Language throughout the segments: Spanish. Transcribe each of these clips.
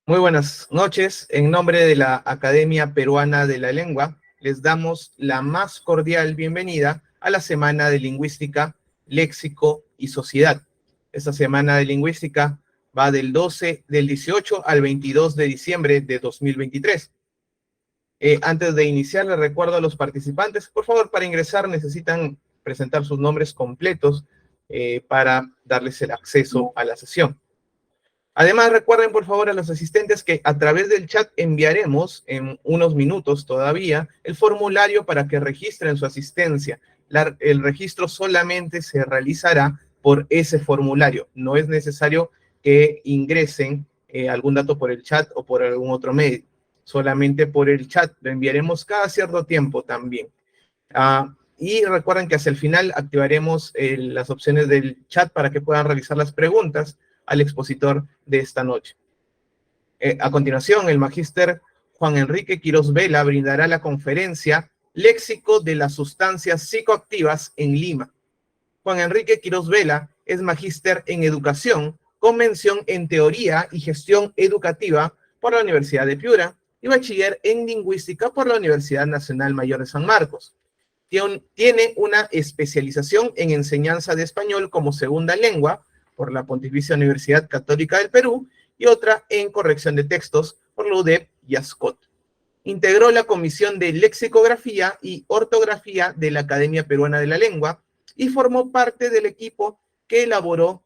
Muy buenas noches. En nombre de la Academia Peruana de la Lengua, les damos la más cordial bienvenida a la Semana de Lingüística, Léxico y Sociedad. Esta Semana de Lingüística va del 18 al 22 de diciembre de 2023. Antes de iniciar, les recuerdo a los participantes, por favor, para ingresar necesitan presentar sus nombres completos para darles el acceso a la sesión. Además, recuerden por favor a los asistentes que a través del chat enviaremos en unos minutos todavía el formulario para que registren su asistencia. El registro solamente se realizará por ese formulario. No es necesario que ingresen algún dato por el chat o por algún otro medio. Solamente por el chat. Lo enviaremos cada cierto tiempo también. Y recuerden que hacia el final activaremos las opciones del chat para que puedan realizar las preguntas al expositor de esta noche. A continuación, el magíster Juan Enrique Quiroz Vela brindará la conferencia Léxico de las sustancias psicoactivas en Lima. Juan Enrique Quiroz Vela es magíster en educación con mención en teoría y gestión educativa por la Universidad de Piura y bachiller en lingüística por la Universidad Nacional Mayor de San Marcos. Tiene una especialización en enseñanza de español como segunda lengua por la Pontificia Universidad Católica del Perú y otra en corrección de textos por la UDEP y ASCOT. Integró la Comisión de Lexicografía y Ortografía de la Academia Peruana de la Lengua y formó parte del equipo que elaboró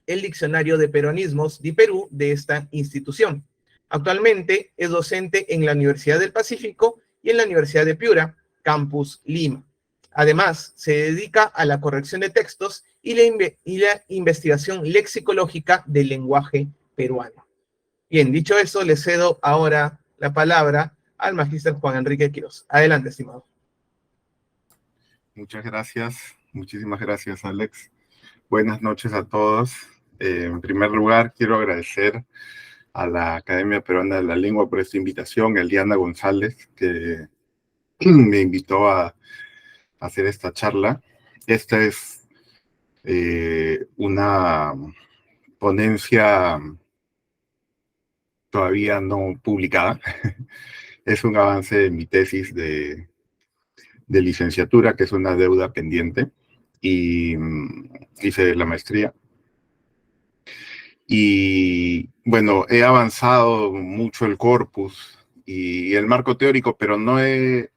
el Diccionario de Peronismos de Perú de esta institución. Actualmente es docente en la Universidad del Pacífico y en la Universidad de Piura, Campus Lima. Además, se dedica a la corrección de textos y la investigación lexicológica del lenguaje peruano. Bien, dicho eso, le cedo ahora la palabra al magíster Juan Enrique Quiroz. Adelante, estimado. Muchas gracias, muchísimas gracias, Alex. Buenas noches a todos. En primer lugar, quiero agradecer a la Academia Peruana de la Lengua por esta invitación, a Eliana González, que me invitó a hacer esta charla. Esta es una ponencia todavía no publicada. Es un avance de mi tesis de licenciatura, que es una deuda pendiente, y hice la maestría. Y bueno, he avanzado mucho el corpus y el marco teórico, pero no he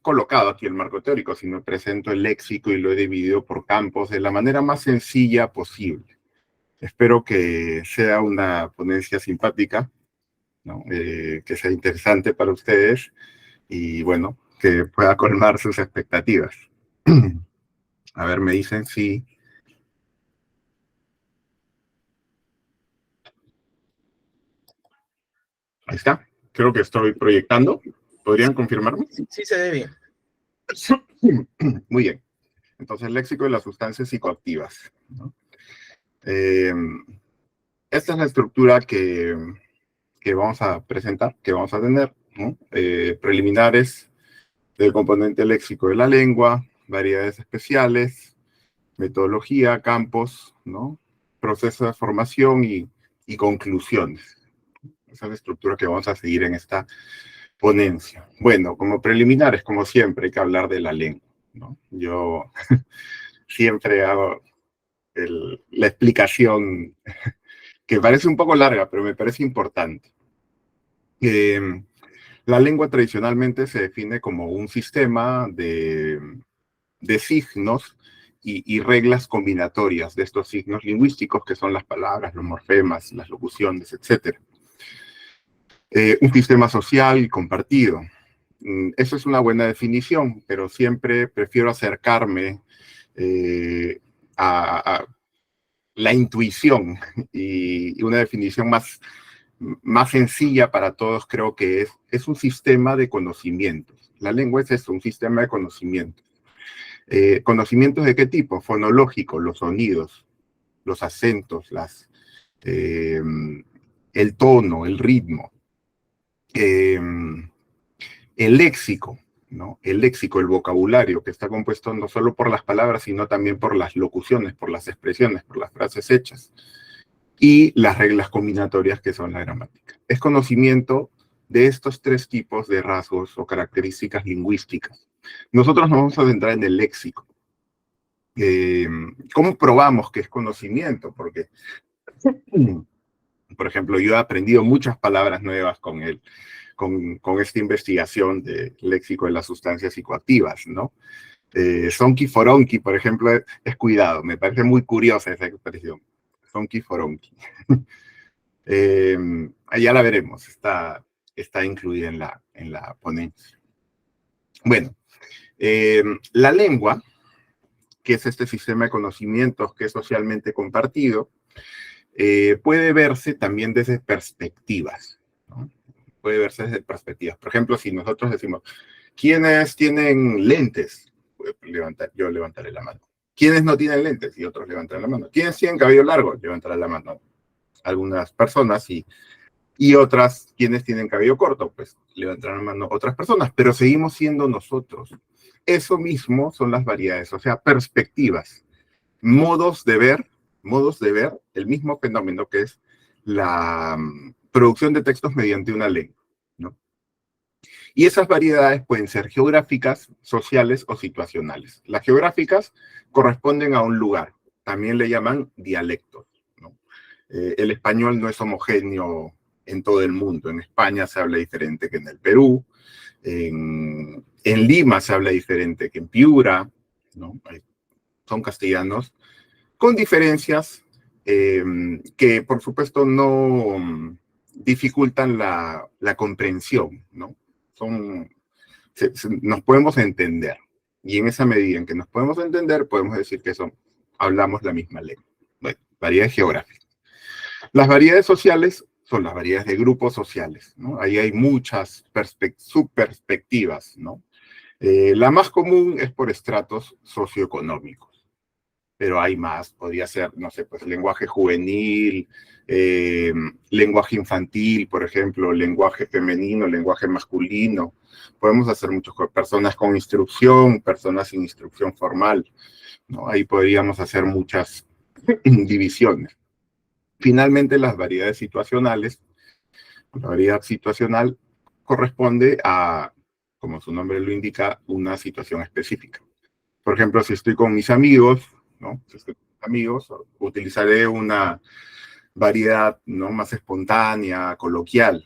colocado aquí el marco teórico, sino presento el léxico y lo he dividido por campos de la manera más sencilla posible. Espero que sea una ponencia simpática, ¿no? Que sea interesante para ustedes y, bueno, que pueda colmar sus expectativas. A ver, me dicen si... Ahí está. Creo que estoy proyectando. ¿Podrían confirmarme? Sí, se ve bien. Muy bien. Entonces, léxico de las sustancias psicoactivas, ¿no? Esta es la estructura que vamos a presentar, que vamos a tener, ¿no? Preliminares del componente léxico de la lengua, variedades especiales, metodología, campos, ¿no? Proceso de formación y conclusiones. Esa es la estructura que vamos a seguir en esta ponencia. Bueno, como preliminares, como siempre, hay que hablar de la lengua, ¿no? Yo siempre hago la explicación que parece un poco larga, pero me parece importante. La lengua tradicionalmente se define como un sistema de signos y reglas combinatorias de estos signos lingüísticos, que son las palabras, los morfemas, las locuciones, etc. Un sistema social y compartido. Eso es una buena definición, pero siempre prefiero acercarme a la intuición y una definición más sencilla para todos. Creo que es un sistema de conocimientos. La lengua es eso, un sistema de conocimientos. ¿Conocimientos de qué tipo? Fonológico, los sonidos, los acentos, el tono, el ritmo. El léxico, ¿no? El léxico, el vocabulario, que está compuesto no solo por las palabras, sino también por las locuciones, por las expresiones, por las frases hechas. y las reglas combinatorias que son la gramática. Es conocimiento de estos tres tipos de rasgos o características lingüísticas. Nosotros nos vamos a centrar en el léxico. ¿Cómo probamos que es conocimiento? Porque, por ejemplo, yo he aprendido muchas palabras nuevas con esta investigación del léxico de las sustancias psicoactivas, ¿no? Sonky foronky, por ejemplo, es cuidado. Me parece muy curiosa esa expresión. Sonky foronky. Allá la veremos. Está incluida en la ponencia. Bueno, la lengua, que es este sistema de conocimientos que es socialmente compartido, puede verse también desde perspectivas, ¿no? Puede verse desde perspectivas. Por ejemplo, si nosotros decimos, ¿quiénes tienen lentes? Yo levantaré la mano. ¿Quiénes no tienen lentes? Y otros levantarán la mano. ¿Quiénes tienen cabello largo? Levantarán la mano algunas personas y otras, ¿quiénes tienen cabello corto? Pues levantarán la mano otras personas, pero seguimos siendo nosotros. Eso mismo son las variedades, o sea, perspectivas, modos de ver el mismo fenómeno que es la producción de textos mediante una lengua, ¿no? Y esas variedades pueden ser geográficas, sociales o situacionales. Las geográficas corresponden a un lugar, también le llaman dialectos, ¿no? El español no es homogéneo en todo el mundo. En España se habla diferente que en el Perú, en Lima se habla diferente que en Piura, ¿no? Son castellanos con diferencias que, por supuesto, no dificultan la comprensión, ¿no? Nos podemos entender. Y en esa medida en que nos podemos entender, podemos decir que hablamos la misma lengua. Bueno, variedades geográficas. Las variedades sociales son las variedades de grupos sociales, ¿no? Ahí hay muchas subperspectivas, ¿no? La más común es por estratos socioeconómicos, pero hay más, podría ser, no sé, pues lenguaje juvenil, lenguaje infantil, por ejemplo, lenguaje femenino, lenguaje masculino. Podemos hacer muchas cosas, personas con instrucción, personas sin instrucción formal, ¿no? Ahí podríamos hacer muchas divisiones. Finalmente, las variedades situacionales. La variedad situacional corresponde a, como su nombre lo indica, una situación específica. Por ejemplo, si estoy con mis amigos, ¿no? Si estoy con mis amigos, utilizaré una variedad, ¿no?, más espontánea, coloquial.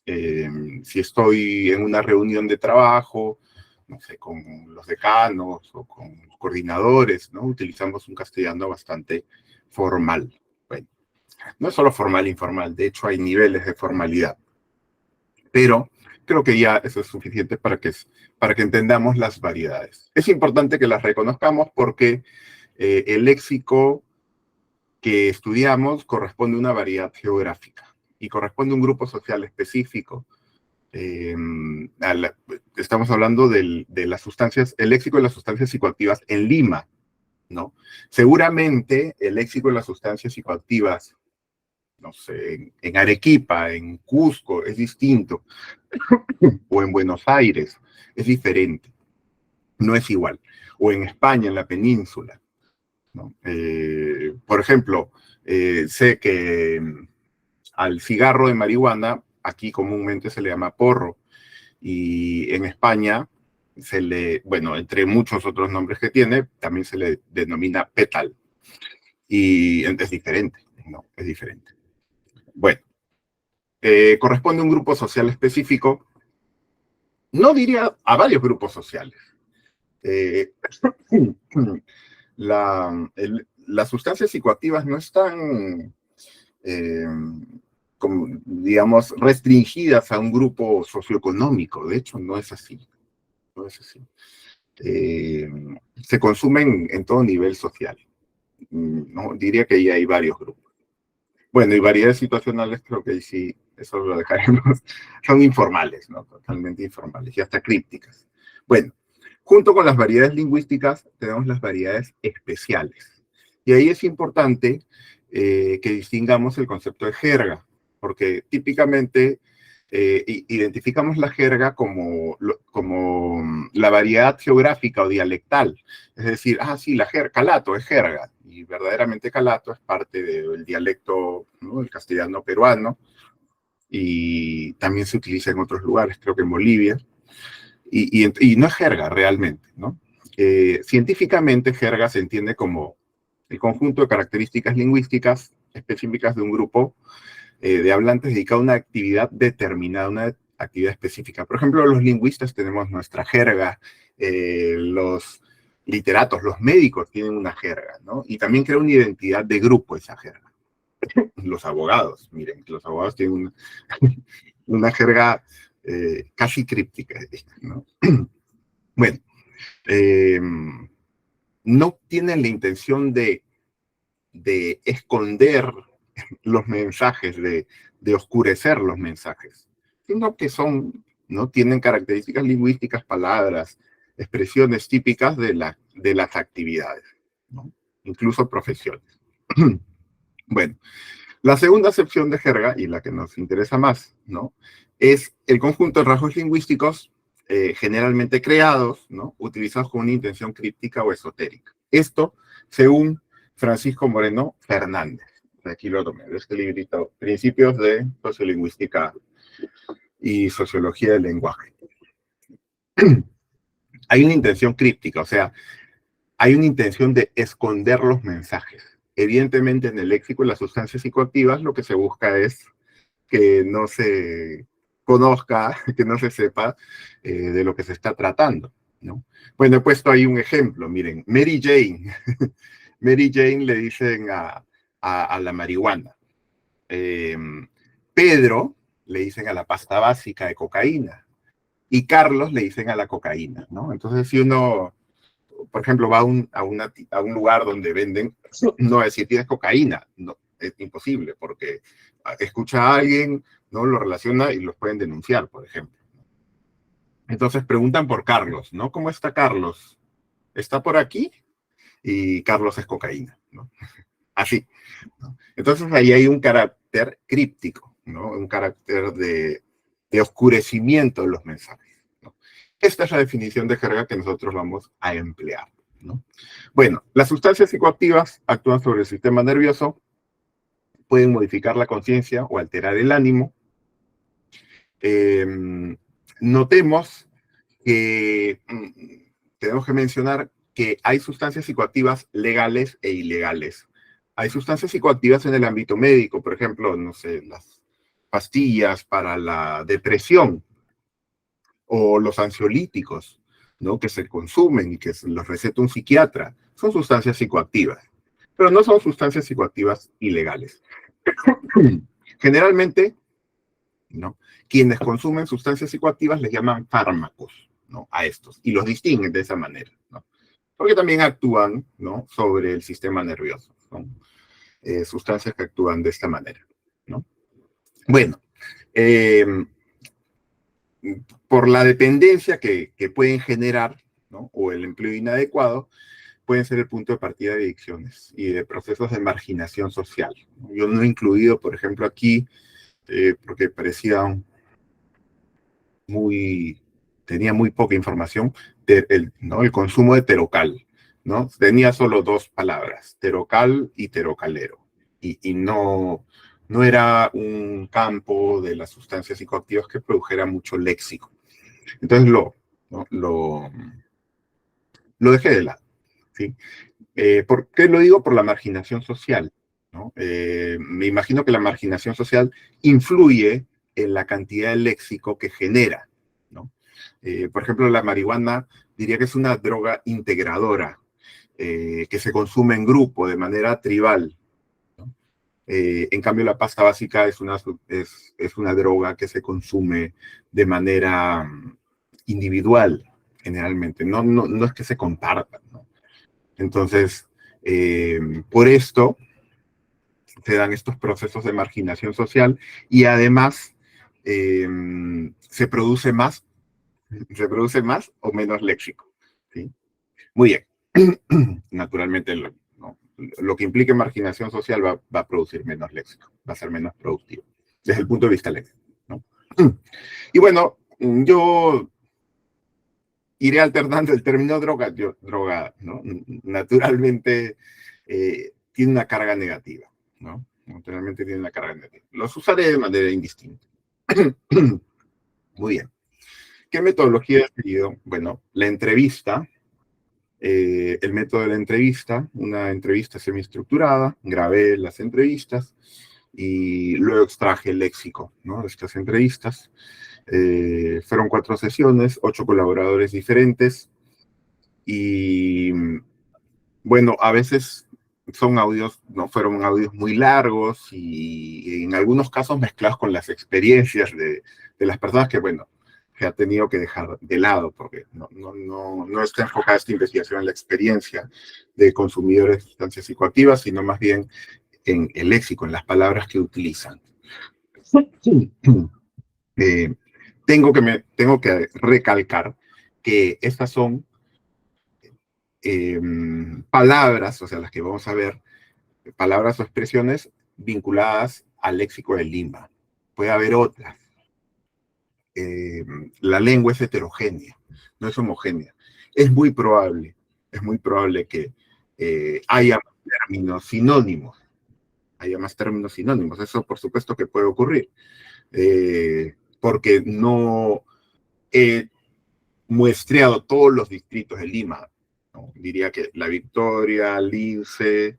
Si estoy en una reunión de trabajo, no sé, con los decanos o con los coordinadores, ¿no?, utilizamos un castellano bastante formal. Bueno, no es solo formal e informal, de hecho hay niveles de formalidad. Pero creo que ya eso es suficiente para que entendamos las variedades. Es importante que las reconozcamos porque el léxico que estudiamos corresponde a una variedad geográfica y corresponde a un grupo social específico. Estamos hablando de las sustancias, el léxico de las sustancias psicoactivas en Lima, ¿no? Seguramente el léxico de las sustancias psicoactivas, no sé, en Arequipa, en Cusco, es distinto, o en Buenos Aires, es diferente, no es igual, o en España, en la península, ¿no? Por ejemplo, sé que al cigarro de marihuana, aquí comúnmente se le llama porro, y en España bueno, entre muchos otros nombres que tiene, también se le denomina pétal, y es diferente, ¿no? Es diferente. Bueno, corresponde a un grupo social específico, no diría a varios grupos sociales. Las sustancias psicoactivas no están, como, digamos, restringidas a un grupo socioeconómico. De hecho, no es así. No es así. Se consumen en todo nivel social. No, diría que ya hay varios grupos. Bueno, y variedades situacionales, creo que sí, eso lo dejaremos. Son informales, ¿no? Totalmente informales y hasta crípticas. Bueno, junto con las variedades lingüísticas, tenemos las variedades especiales. Y ahí es importante que distingamos el concepto de jerga, porque típicamente identificamos la jerga como la variedad geográfica o dialectal. Es decir, sí, la jerga, calato es jerga. y verdaderamente calato es parte del dialecto, ¿no?, del castellano peruano, y también se utiliza en otros lugares, creo que en Bolivia, y no es jerga realmente, ¿no? Científicamente, jerga se entiende como el conjunto de características lingüísticas específicas de un grupo de hablantes dedicado a una actividad determinada, una actividad específica. Por ejemplo, los lingüistas tenemos nuestra jerga, los literatos, los médicos tienen una jerga, ¿no? Y también crea una identidad de grupo esa jerga. Los abogados, miren, los abogados tienen una jerga casi críptica, ¿no? Bueno, no tienen la intención de esconder los mensajes, de oscurecer los mensajes, sino que son, ¿no?, tienen características lingüísticas, palabras, expresiones típicas de las actividades, ¿no?, incluso profesiones. Bueno, la segunda acepción de jerga, y la que nos interesa más, ¿no?, es el conjunto de rasgos lingüísticos generalmente creados, ¿no?, utilizados con una intención críptica o esotérica. Esto, según Francisco Moreno Fernández. Aquí lo tomé, de este librito, Principios de Sociolingüística y Sociología del Lenguaje. Hay una intención críptica, o sea, hay una intención de esconder los mensajes. Evidentemente, en el léxico y las sustancias psicoactivas, lo que se busca es que no se conozca, que no se sepa de lo que se está tratando, ¿no? Bueno, he puesto ahí un ejemplo, miren, Mary Jane. Mary Jane le dicen a la marihuana. Pedro le dicen a la pasta básica de cocaína. Y Carlos le dicen a la cocaína, ¿no? Entonces, si uno, por ejemplo, va a un lugar donde venden, no va a decir tienes cocaína, no, es imposible, porque escucha a alguien, ¿no?, lo relaciona y los pueden denunciar, por ejemplo. Entonces preguntan por Carlos, ¿no? ¿Cómo está Carlos? ¿Está por aquí? Y Carlos es cocaína, ¿no? Así, ¿no? Entonces ahí hay un carácter críptico, ¿no?, un carácter de oscurecimiento de los mensajes, ¿no? Esta es la definición de jerga que nosotros vamos a emplear, ¿no? Bueno, las sustancias psicoactivas actúan sobre el sistema nervioso, pueden modificar la conciencia o alterar el ánimo. Notemos que tenemos que mencionar que hay sustancias psicoactivas legales e ilegales. Hay sustancias psicoactivas en el ámbito médico, por ejemplo, no sé, las pastillas para la depresión o los ansiolíticos, ¿no?, que se consumen y que los receta un psiquiatra. Son sustancias psicoactivas, pero no son sustancias psicoactivas ilegales. Generalmente, ¿no?, quienes consumen sustancias psicoactivas les llaman fármacos, ¿no?, a estos, y los distinguen de esa manera, ¿no?, porque también actúan, ¿no?, sobre el sistema nervioso. Son sustancias que actúan de esta manera, ¿no? Bueno, por la dependencia que pueden generar, ¿no?, o el empleo inadecuado, pueden ser el punto de partida de adicciones y de procesos de marginación social. Yo no he incluido, por ejemplo, aquí, porque parecía tenía muy poca información, ¿no?, el consumo de terocal, ¿no? Tenía solo dos palabras, terocal y terocalero, y no era un campo de las sustancias psicoactivas que produjera mucho léxico. Entonces ¿no?, lo dejé de lado, ¿sí? ¿Por qué lo digo? Por la marginación social, ¿no? Me imagino que la marginación social influye en la cantidad de léxico que genera, ¿no? Por ejemplo, la marihuana diría que es una droga integradora, que se consume en grupo, de manera tribal, ¿no? En cambio, la pasta básica es una droga que se consume de manera individual, generalmente. No es que se compartan, ¿no? Entonces, por esto se dan estos procesos de marginación social y además se produce más o menos léxico, ¿sí? Muy bien. Naturalmente, ¿no?, lo que implique marginación social va a producir menos léxico, va a ser menos productivo, desde el punto de vista léxico, ¿no? Y bueno, yo iré alternando el término droga, ¿no? Naturalmente, tiene una carga negativa, ¿no? Realmente tiene una carga negativa. Los usaré de manera indistinta. Muy bien. ¿Qué metodología he seguido? Bueno, la entrevista, el método de la entrevista, una entrevista semiestructurada, grabé las entrevistas y luego extraje el léxico, ¿no? De estas entrevistas. Fueron 4 sesiones, 8 colaboradores diferentes y, bueno, a veces son audios, no fueron audios muy largos y en algunos casos mezclados con las experiencias de las personas que, bueno, se ha tenido que dejar de lado porque no está enfocada esta investigación en la experiencia de consumidores de sustancias psicoactivas, sino más bien en el léxico, en las palabras que utilizan. Tengo que recalcar que estas son palabras, o sea, las que vamos a ver, palabras o expresiones vinculadas al léxico de Lima. Puede haber otras. La lengua es heterogénea, no es homogénea. Es muy probable que haya términos sinónimos. Eso, por supuesto, que puede ocurrir. Porque no he muestreado todos los distritos de Lima, ¿no? Diría que La Victoria, Lince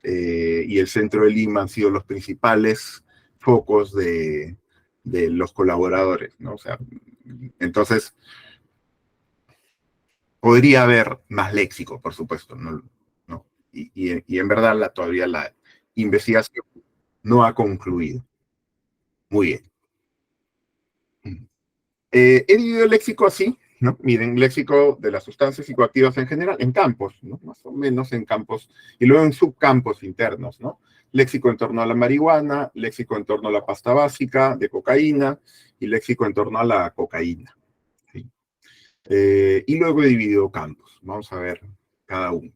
y el centro de Lima han sido los principales focos de los colaboradores, ¿no? O sea, entonces, podría haber más léxico, por supuesto, ¿no? Y en verdad todavía la investigación no ha concluido. Muy bien. He dividido el léxico así, ¿no? Miren, léxico de las sustancias psicoactivas en general, en campos, ¿no? Más o menos en campos, y luego en subcampos internos, ¿no? Léxico en torno a la marihuana, léxico en torno a la pasta básica de cocaína, y léxico en torno a la cocaína. ¿Sí? Y luego he dividido campos. Vamos a ver cada uno.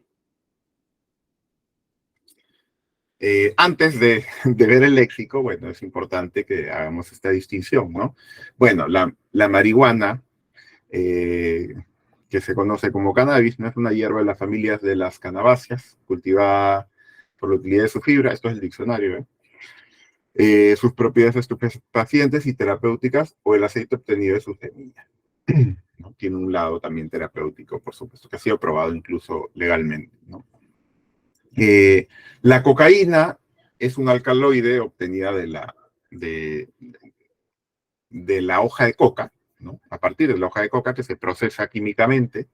Antes de ver el léxico, bueno, es importante que hagamos esta distinción, ¿no? Bueno, la marihuana, que se conoce como cannabis, no es una hierba de las familias de las cannabáceas, cultivada por la utilidad de su fibra, esto es el diccionario, sus propiedades estupefacientes y terapéuticas, o el aceite obtenido de sus semillas. ¿No? Tiene un lado también terapéutico, por supuesto, que ha sido probado incluso legalmente, ¿no? La cocaína es un alcaloide obtenida de la hoja de coca, ¿no? A partir de la hoja de coca que se procesa químicamente,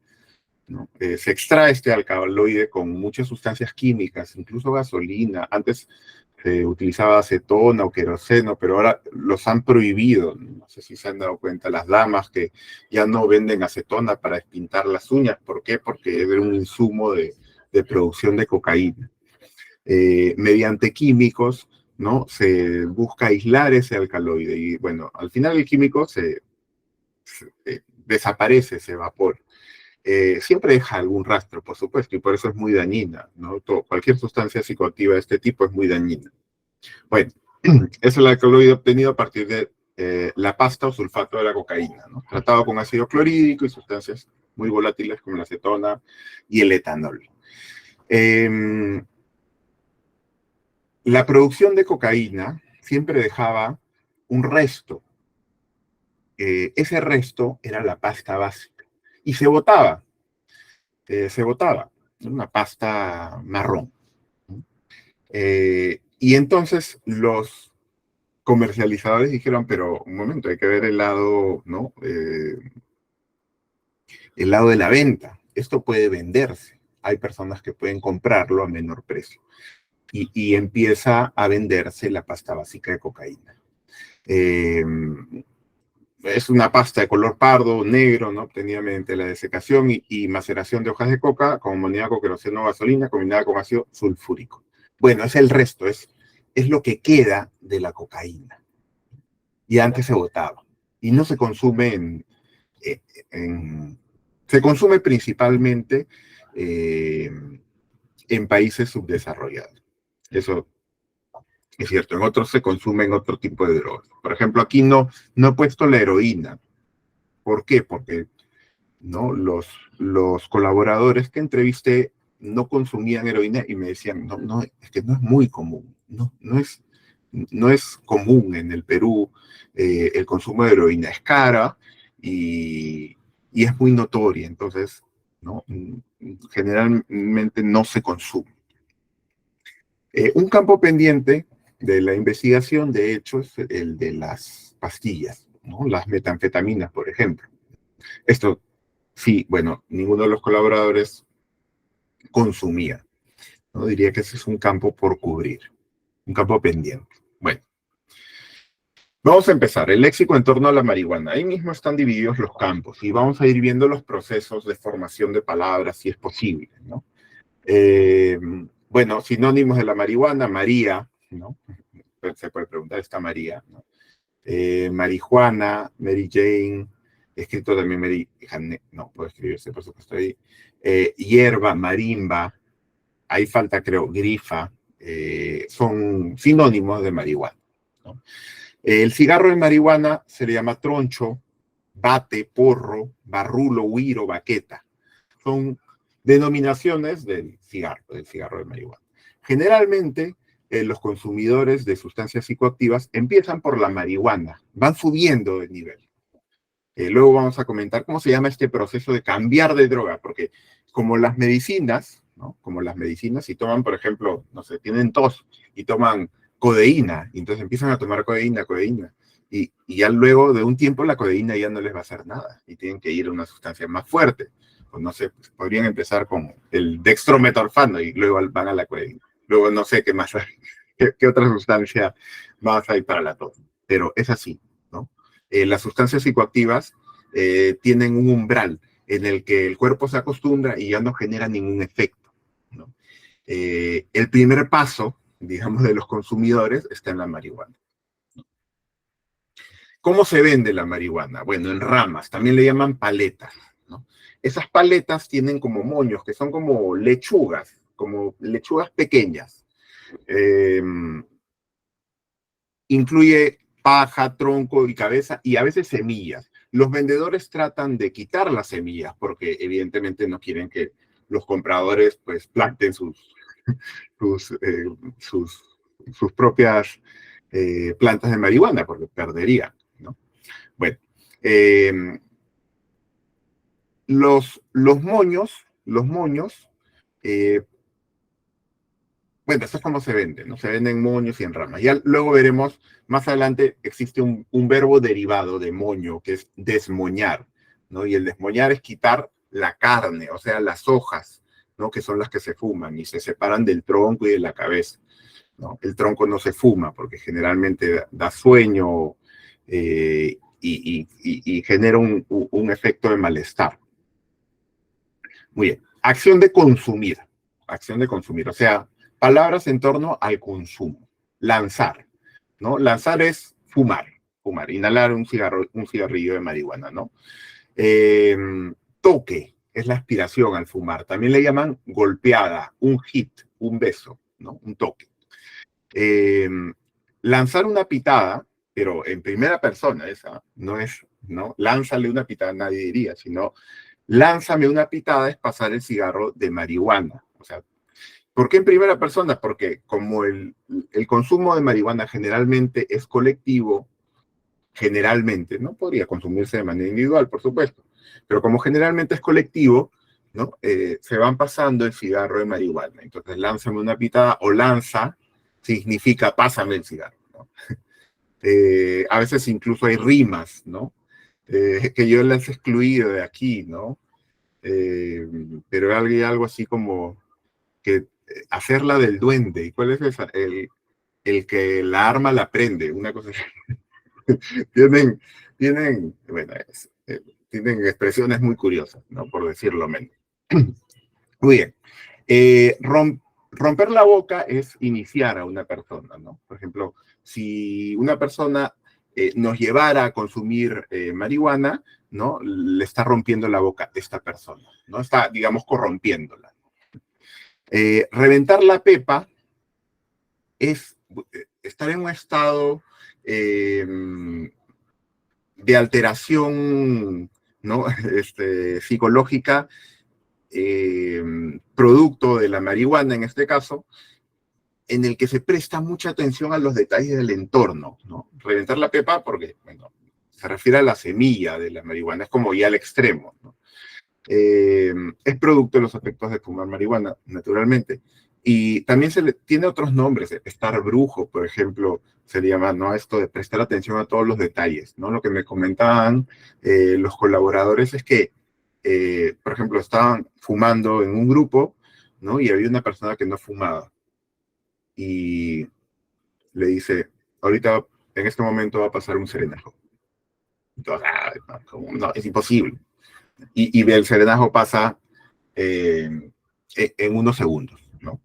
¿no? Se extrae este alcaloide con muchas sustancias químicas, incluso gasolina. Antes se utilizaba acetona o queroseno, pero ahora los han prohibido. No sé si se han dado cuenta las damas que ya no venden acetona para despintar las uñas. ¿Por qué? Porque es un insumo de producción de cocaína. Mediante químicos, ¿no? Se busca aislar ese alcaloide y, bueno, al final el químico desaparece, se evapora. Siempre deja algún rastro, por supuesto, y por eso es muy dañina, ¿no? Cualquier sustancia psicoactiva de este tipo es muy dañina. Bueno, es el alcaloide obtenido a partir de la pasta o sulfato de la cocaína, ¿no? Tratado con ácido clorhídrico y sustancias muy volátiles como la acetona y el etanol. La producción de cocaína siempre dejaba un resto. Ese resto era la pasta básica. Y se botaba. Una pasta marrón. Y entonces los comercializadores dijeron, pero un momento, hay que ver el lado, ¿no? El lado de la venta. Esto puede venderse. Hay personas que pueden comprarlo a menor precio. Y empieza a venderse la pasta básica de cocaína. Es una pasta de color pardo, negro, ¿no? Obtenida mediante la desecación y maceración de hojas de coca con amoníaco, queroseno o gasolina combinada con ácido sulfúrico. Bueno, es el resto, es lo que queda de la cocaína. Y antes se botaba. Y no se consume se consume principalmente en países subdesarrollados. Eso es cierto, en otros se consumen otro tipo de drogas. Por ejemplo, aquí no he puesto la heroína. ¿Por qué? Porque, ¿no? Los colaboradores que entrevisté no consumían heroína y me decían, no, es que no es muy común, no es común en el Perú el consumo de heroína, es cara y es muy notoria, entonces, ¿no? Generalmente no se consume. Un campo pendiente de la investigación, de hecho, es el de las pastillas, ¿no? Las metanfetaminas, por ejemplo. Esto, sí, bueno, ninguno de los colaboradores consumía, ¿no? Diría que ese es un campo por cubrir, un campo pendiente. Bueno, vamos a empezar. El léxico en torno a la marihuana. Ahí mismo están divididos los campos y vamos a ir viendo los procesos de formación de palabras, si es posible, ¿no? Bueno, sinónimos de la marihuana, María, ¿no? Se puede preguntar, ¿está María? ¿No? Marijuana, Mary Jane, escrito también Mary Jane, no puedo escribirse, por supuesto ahí. Hierba, marimba, ahí falta, creo, grifa, son sinónimos de marihuana, ¿no? El cigarro de marihuana se le llama troncho, bate, porro, barrulo, huiro, baqueta. Son denominaciones del cigarro de marihuana. Generalmente, los consumidores de sustancias psicoactivas empiezan por la marihuana, van subiendo de nivel. Luego vamos a comentar cómo se llama este proceso de cambiar de droga, porque como las medicinas, ¿no? Como las medicinas, si toman, por ejemplo, no sé, tienen tos y toman codeína, y entonces empiezan a tomar codeína, y ya luego de un tiempo la codeína ya no les va a hacer nada, y tienen que ir a una sustancia más fuerte. O no sé, pues, podrían empezar con el dextrometorfano y luego van a la codeína. Luego no sé qué más hay, qué otra sustancia más hay para la tos. Pero es así, ¿no? Las sustancias psicoactivas tienen un umbral en el que el cuerpo se acostumbra y ya no genera ningún efecto, ¿no? El primer paso, digamos, de los consumidores está en la marihuana. ¿Cómo se vende la marihuana? Bueno, en ramas, también le llaman paletas, ¿no? Esas paletas tienen como moños, que son como lechugas pequeñas. Eh, Incluye paja, tronco y cabeza y a veces semillas. Los vendedores tratan de quitar las semillas porque evidentemente no quieren que los compradores pues planten sus, eh, sus, sus propias plantas de marihuana porque perderían, ¿no? Bueno, eh, los moños, eh, bueno, eso es como se vende, ¿no? Se venden moños y en ramas. Ya luego veremos, más adelante existe un verbo derivado de moño, que es desmoñar, ¿no? Y el desmoñar es quitar la carne, o sea, las hojas, ¿no? Que son las que se fuman y se separan del tronco y de la cabeza, ¿no? El tronco no se fuma porque generalmente da sueño y genera un efecto de malestar. Muy bien. Acción de consumir, o sea, palabras en torno al consumo. Lanzar, ¿no? Lanzar es fumar, inhalar un cigarrillo de marihuana, ¿no? Eh, Toque es la aspiración al fumar. También le llaman golpeada, un hit, un beso, ¿no? Un toque. Eh, Lanzar una pitada, pero en primera persona, esa no es, ¿no? Lánzale una pitada, nadie diría, sino lánzame una pitada es pasar el cigarro de marihuana. O sea, ¿por qué en primera persona? Porque como el consumo de marihuana generalmente es colectivo, generalmente, ¿no? Podría consumirse de manera individual, por supuesto, pero como generalmente es colectivo, ¿no? Se van pasando el cigarro de marihuana. Entonces, lánzame una pitada o lanza significa pásame el cigarro, ¿no? A veces incluso hay rimas, ¿no? Que yo las he excluido de aquí, ¿no? Pero hay algo así como que hacerla del duende. ¿Y cuál es esa? El que la arma la prende, una cosa así. tienen, bueno, tienen expresiones muy curiosas, ¿no? Por decirlo menos. Muy bien. Romper la boca es iniciar a una persona, ¿no? Por ejemplo, si una persona nos llevara a consumir marihuana, ¿no? Le está rompiendo la boca a esta persona, ¿no? Está, digamos, corrompiéndola. Reventar la pepa es estar en un estado de alteración, ¿no? Psicológica producto de la marihuana, en este caso, en el que se presta mucha atención a los detalles del entorno, ¿no? Reventar la pepa porque, bueno, se refiere a la semilla de la marihuana, es como ya al extremo, ¿no? Es producto de los efectos de fumar marihuana, naturalmente. Y también tiene otros nombres, estar brujo, por ejemplo, se le llama, ¿no? Esto de prestar atención a todos los detalles, ¿no? Lo que me comentaban los colaboradores es que, por ejemplo, estaban fumando en un grupo, ¿no? Y había una persona que no fumaba. Y le dice, ahorita, en este momento va a pasar un serenajo. Entonces, no, es imposible. Y el serenajo pasa en unos segundos, ¿no?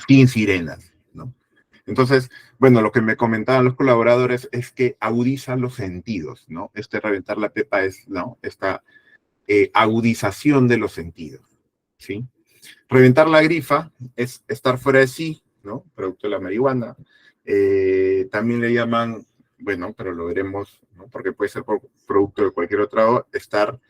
Sin sirenas, ¿no? Entonces, bueno, lo que me comentaban los colaboradores es que agudiza los sentidos, ¿no? Reventar la pepa es, ¿no? Esta agudización de los sentidos, ¿sí? Reventar la grifa es estar fuera de sí, ¿no? Producto de la marihuana. También le llaman, bueno, pero lo veremos, ¿no? Porque puede ser producto de cualquier otro, estar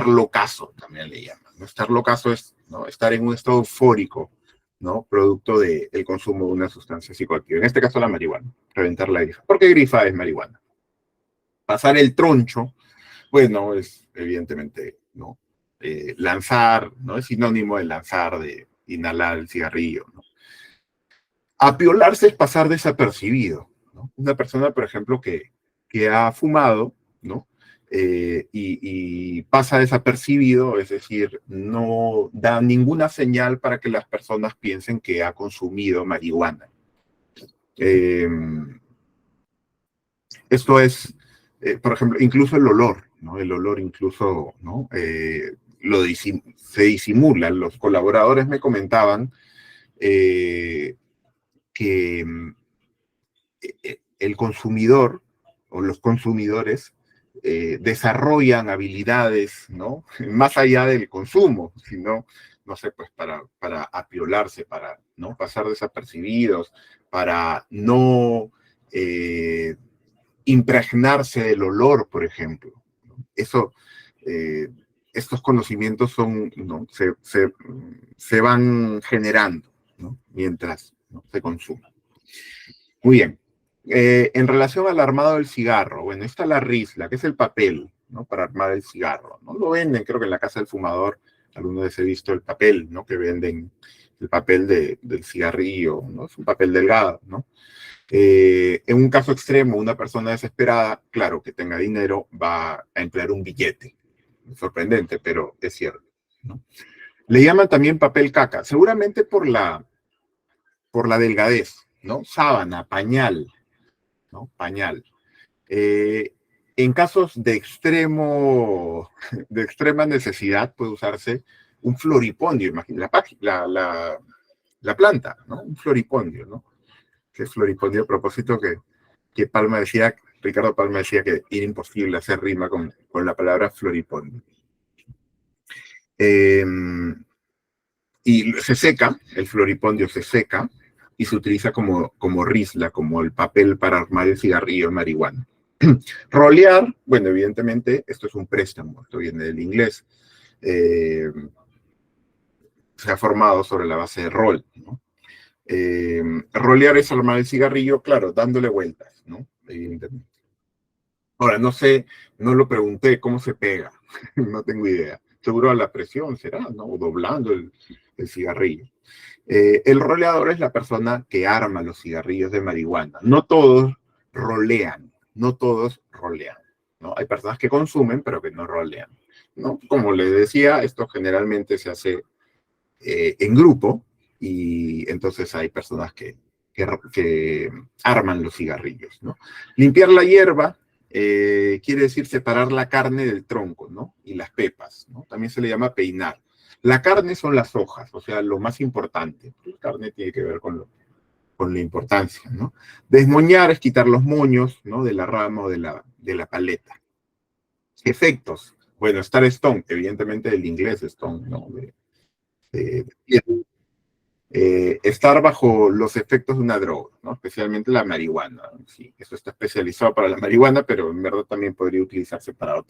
locazo, también le llaman, ¿no? Estar locazo es, ¿no? Estar en un estado eufórico, ¿no? Producto del consumo de una sustancia psicoactiva. En este caso, la marihuana. Reventar la grifa. ¿Por qué grifa es marihuana? Pasar el troncho, bueno, es evidentemente, ¿no? Lanzar, ¿no? Es sinónimo de lanzar, de inhalar el cigarrillo, ¿no? Apiolarse es pasar desapercibido, ¿no? Una persona, por ejemplo, que ha fumado, ¿no? Y pasa desapercibido, es decir, no da ninguna señal para que las personas piensen que ha consumido marihuana. Esto es, por ejemplo, incluso el olor, ¿no? El olor incluso, ¿no? Se disimula. Los colaboradores me comentaban que el consumidor o los consumidores desarrollan habilidades, ¿no? Más allá del consumo, sino, no sé, pues para apiolarse, para no pasar desapercibidos, para no impregnarse del olor, por ejemplo. Eso, estos conocimientos son, ¿no? se van generando, ¿no? Mientras, ¿no? Se consume. Muy bien. En relación al armado del cigarro, bueno, está la risla, que es el papel, ¿no? Para armar el cigarro, ¿no? Lo venden, creo que en la casa del fumador, alguna vez he visto el papel, ¿no? Que venden el papel del cigarrillo, ¿no? Es un papel delgado, ¿no? En un caso extremo, una persona desesperada, claro, que tenga dinero, va a emplear un billete. Sorprendente, pero es cierto, ¿no? Le llaman también papel caca, seguramente por la delgadez, ¿no? Sábana, pañal, ¿no? Pañal. En casos de extrema necesidad puede usarse un floripondio, imagínate, la planta, ¿no? Un floripondio, ¿no? Que es floripondio a propósito que Ricardo Palma decía que era imposible hacer rima con la palabra floripondio. Y se seca, el floripondio se seca, y se utiliza como risla, como el papel para armar el cigarrillo de marihuana. Rolear, bueno, evidentemente, esto es un préstamo, esto viene del inglés. Se ha formado sobre la base de rol, ¿no? Rolear es armar el cigarrillo, claro, dándole vueltas, ¿no? Evidentemente. Ahora, no sé, no lo pregunté cómo se pega, no tengo idea. Seguro a la presión será, ¿no? O doblando el cigarrillo. El roleador es la persona que arma los cigarrillos de marihuana. No todos rolean, ¿no? Hay personas que consumen, pero que no rolean, ¿no? Como les decía, esto generalmente se hace en grupo, y entonces hay personas que arman los cigarrillos, ¿no? Limpiar la hierba quiere decir separar la carne del tronco, ¿no? Y las pepas, ¿no? También se le llama peinar. La carne son las hojas, o sea, lo más importante. La carne tiene que ver con la importancia, ¿no? Desmoñar es quitar los moños, ¿no? De la rama o de la paleta. Efectos. Bueno, estar stone, evidentemente del inglés stone, ¿no? Estar bajo los efectos de una droga, ¿no? Especialmente la marihuana. Sí, eso está especializado para la marihuana, pero en verdad también podría utilizarse para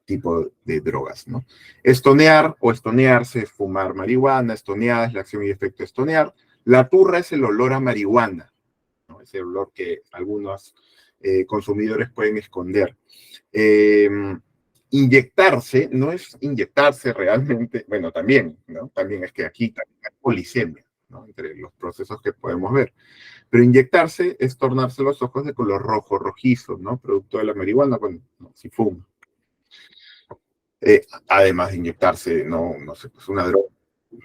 tipo de drogas, ¿no? Estonear o estonearse es fumar marihuana, estoneada es la acción y efecto de estonear. La turra es el olor a marihuana, ¿no? Ese olor que algunos consumidores pueden esconder. Eh, Inyectarse no es inyectarse realmente, bueno, también, ¿no? También es que aquí también hay polisemia, ¿no? Entre los procesos que podemos ver. Pero inyectarse es tornarse los ojos de color rojo, rojizo, ¿no? Producto de la marihuana, bueno, no, si fuma. Además de inyectarse, no sé, pues una droga,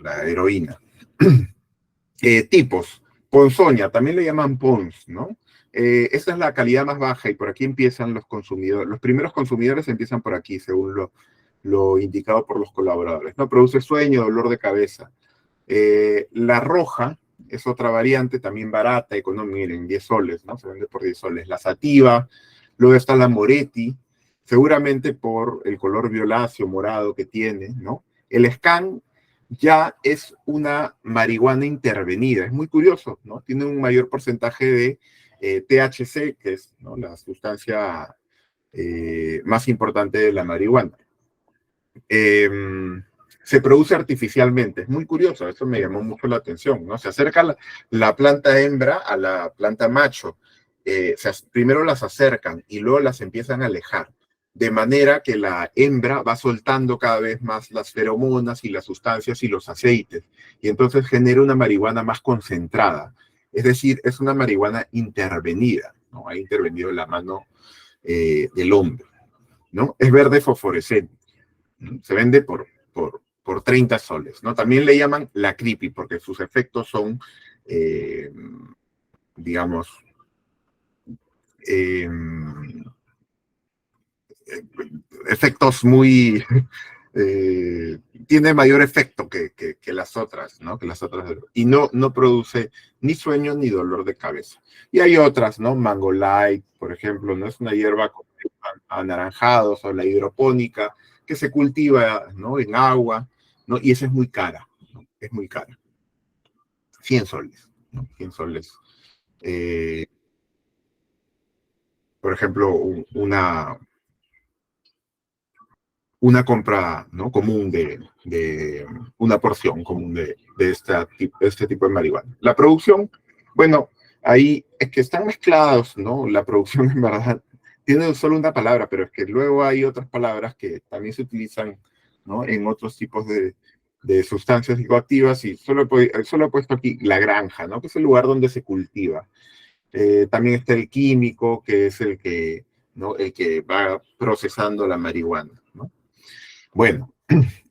la heroína. Tipos, ponzoña, también le llaman pons, ¿no? Esta es la calidad más baja y por aquí empiezan los consumidores. Los primeros consumidores empiezan por aquí, según lo indicado por los colaboradores, ¿no? Produce sueño, dolor de cabeza. La roja es otra variante, también barata, económica, miren, 10 soles, ¿no? Se vende por 10 soles. La sativa, luego está la Moretti, seguramente por el color violáceo, morado que tiene, ¿no? El Scan ya es una marihuana intervenida, es muy curioso, ¿no? Tiene un mayor porcentaje de THC, que es, ¿no?, la sustancia más importante de la marihuana. Se produce artificialmente. Es muy curioso, eso me llamó mucho la atención, ¿no? Se acerca la planta hembra a la planta macho. Primero las acercan y luego las empiezan a alejar, de manera que la hembra va soltando cada vez más las feromonas y las sustancias y los aceites, y entonces genera una marihuana más concentrada. Es decir, es una marihuana intervenida, ¿no? Ha intervenido la mano del hombre, ¿no? Es verde fosforescente. Se vende por 30 soles, ¿no? También le llaman la creepy porque sus efectos son, digamos, efectos muy... tiene mayor efecto que las otras, ¿no? Que las otras. Y no produce ni sueño ni dolor de cabeza. Y hay otras, ¿no? Mango Light, por ejemplo, ¿no? Es una hierba con anaranjados o la hidropónica que se cultiva, ¿no?, en agua, ¿no? Y esa es muy cara, ¿no? Es muy cara. 100 soles, ¿no? 100 soles. Por ejemplo, una compra, ¿no?, común de una porción común de este tipo de marihuana. La producción, bueno, ahí es que están mezclados, ¿no? La producción en verdad tiene solo una palabra, pero es que luego hay otras palabras que también se utilizan, ¿no?, en otros tipos de sustancias psicoactivas, y solo he puesto aquí la granja, ¿no?, que es el lugar donde se cultiva. También está el químico, que es el que, ¿no?, el que va procesando la marihuana, ¿no? Bueno,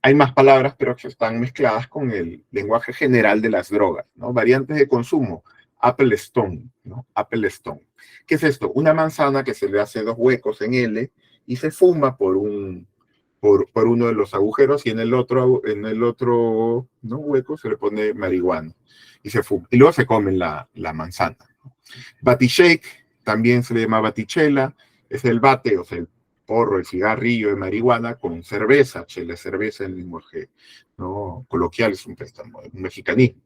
hay más palabras, pero que están mezcladas con el lenguaje general de las drogas, ¿no? Variantes de consumo. Apple Stone, ¿no? Apple Stone. ¿Qué es esto? Una manzana que se le hace 2 huecos en L y se fuma por uno de los agujeros, y en el otro, ¿no?, hueco se le pone marihuana y se fuma. Y luego se comen la manzana. Batishake, también se le llama batichela, es el bate, o sea, el porro, el cigarrillo de marihuana con cerveza, chela, cerveza en lenguaje, ¿no?, coloquial, es un préstamo, un mexicanismo.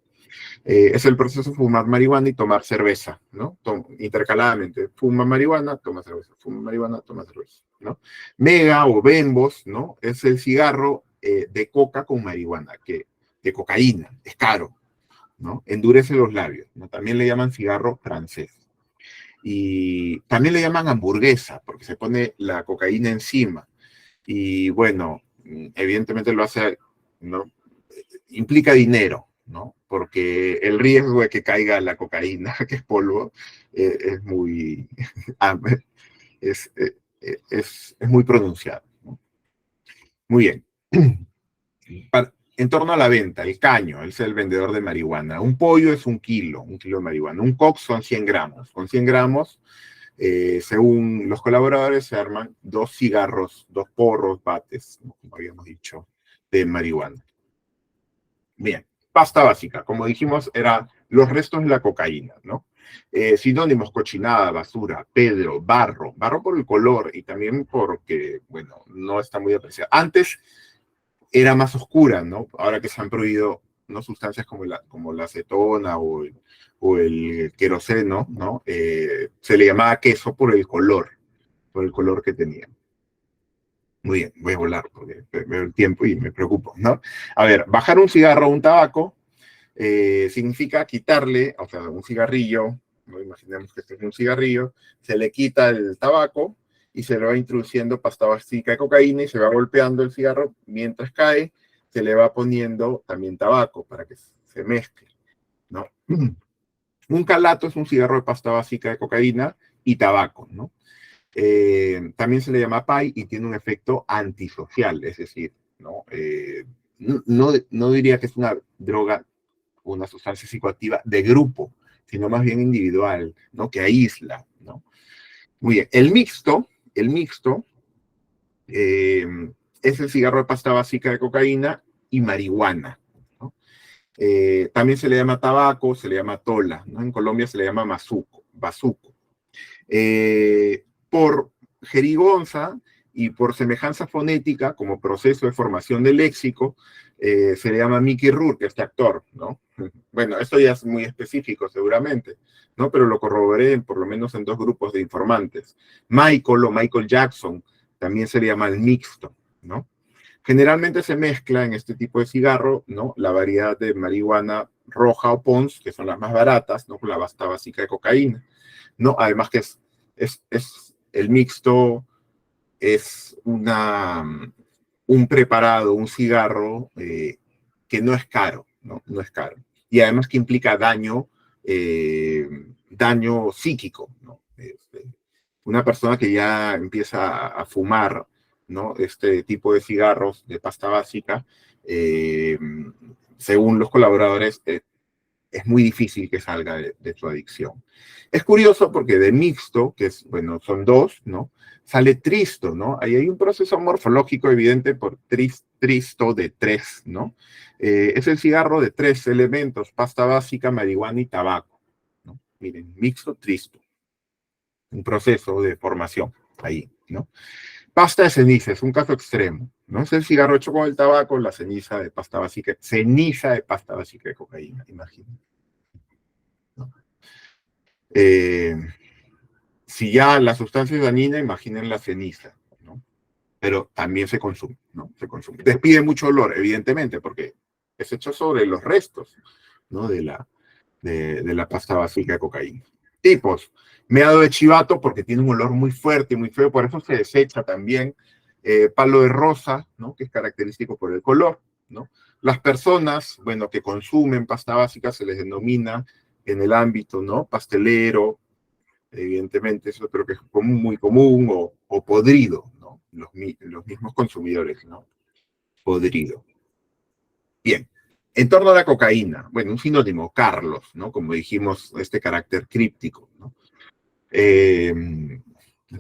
Es el proceso de fumar marihuana y tomar cerveza, ¿no? Intercaladamente, fuma marihuana, toma cerveza, fuma marihuana, toma cerveza, ¿no? Mega o Bembos, ¿no?, es el cigarro de coca con marihuana, de cocaína, es caro, ¿no? Endurece los labios, ¿no? También le llaman cigarro francés. Y también le llaman hamburguesa, porque se pone la cocaína encima. Y bueno, evidentemente lo hace, ¿no?, implica dinero, ¿no? Porque el riesgo de que caiga la cocaína, que es polvo, es muy, es, es muy pronunciado, ¿no? Muy bien. En torno a la venta, el caño es el vendedor de marihuana. Un pollo es un kilo de marihuana. Un cox son 100 gramos. Con 100 gramos, según los colaboradores, se arman 2 cigarros, 2 porros, bates, como habíamos dicho, de marihuana. Bien, pasta básica, como dijimos, era los restos de la cocaína, ¿no? Sinónimos: cochinada, basura, pedro, barro por el color y también porque, bueno, no está muy apreciado. Antes era más oscura, ¿no? Ahora que se han prohibido, ¿no?, sustancias como la acetona o el queroseno, ¿no? Se le llamaba queso por el color que tenía. Muy bien, voy a volar porque veo el tiempo y me preocupo, ¿no? A ver, bajar un cigarro o un tabaco significa quitarle, o sea, un cigarrillo, ¿no? Imaginemos que este es un cigarrillo, se le quita el tabaco y se le va introduciendo pasta básica de cocaína y se va golpeando el cigarro mientras cae, se le va poniendo también tabaco para que se mezcle, ¿no? Un calato es un cigarro de pasta básica de cocaína y tabaco, ¿no? También se le llama PAI y tiene un efecto antisocial, es decir, ¿no? No diría que es una droga, una sustancia psicoactiva de grupo, sino más bien individual, ¿no? Que aísla, ¿no? Muy bien, el mixto eh, es el cigarro de pasta básica de cocaína y marihuana, ¿no? También se le llama tabaco, se le llama tola, ¿no? En Colombia se le llama bazuco. Por jerigonza y por semejanza fonética, como proceso de formación del léxico, se le llama Mickey Rourke, este actor, ¿no? Bueno, esto ya es muy específico seguramente, ¿no? Pero lo corroboré por lo menos en 2 grupos de informantes. Michael o Michael Jackson también se le llama el mixto, ¿no? Generalmente se mezcla en este tipo de cigarro, ¿no? La variedad de marihuana roja o pons, que son las más baratas, ¿no? Con la pasta básica de cocaína, ¿no? Además que el mixto es un preparado, un cigarro que no es caro, ¿no? No es caro. Y además que implica daño psíquico, ¿no? Una persona que ya empieza a fumar, ¿no? Este tipo de cigarros de pasta básica, según los colaboradores, es muy difícil que salga de su adicción. Es curioso porque de mixto, que es, bueno, son 2, ¿no? Sale tristo, ¿no? Ahí hay un proceso morfológico evidente por tristo de 3, ¿no? Es el cigarro de 3 elementos, pasta básica, marihuana y tabaco, ¿no? Miren, mixto, tristo. Un proceso de formación ahí, ¿no? Pasta de ceniza, es un caso extremo, ¿no? Es el cigarro hecho con el tabaco, la ceniza de pasta básica de cocaína, imagínense. ¿No? Si ya la sustancia es dañina, imaginen la ceniza, ¿no? Pero también se consume, ¿no? Se consume. Despide mucho olor, evidentemente, porque es hecho sobre los restos, ¿no? De la pasta básica de cocaína. Tipos, meado de chivato porque tiene un olor muy fuerte y muy feo, por eso se desecha también. Palo de rosa, ¿no? Que es característico por el color, ¿no? Las personas, bueno, que consumen pasta básica se les denomina en el ámbito, ¿no? Pastelero, evidentemente, eso creo que es muy común, o podrido, ¿no? Los mismos consumidores, ¿no? Podrido. Bien, en torno a la cocaína, bueno, un sinónimo, Carlos, ¿no? Como dijimos, este carácter críptico, ¿no? Eh,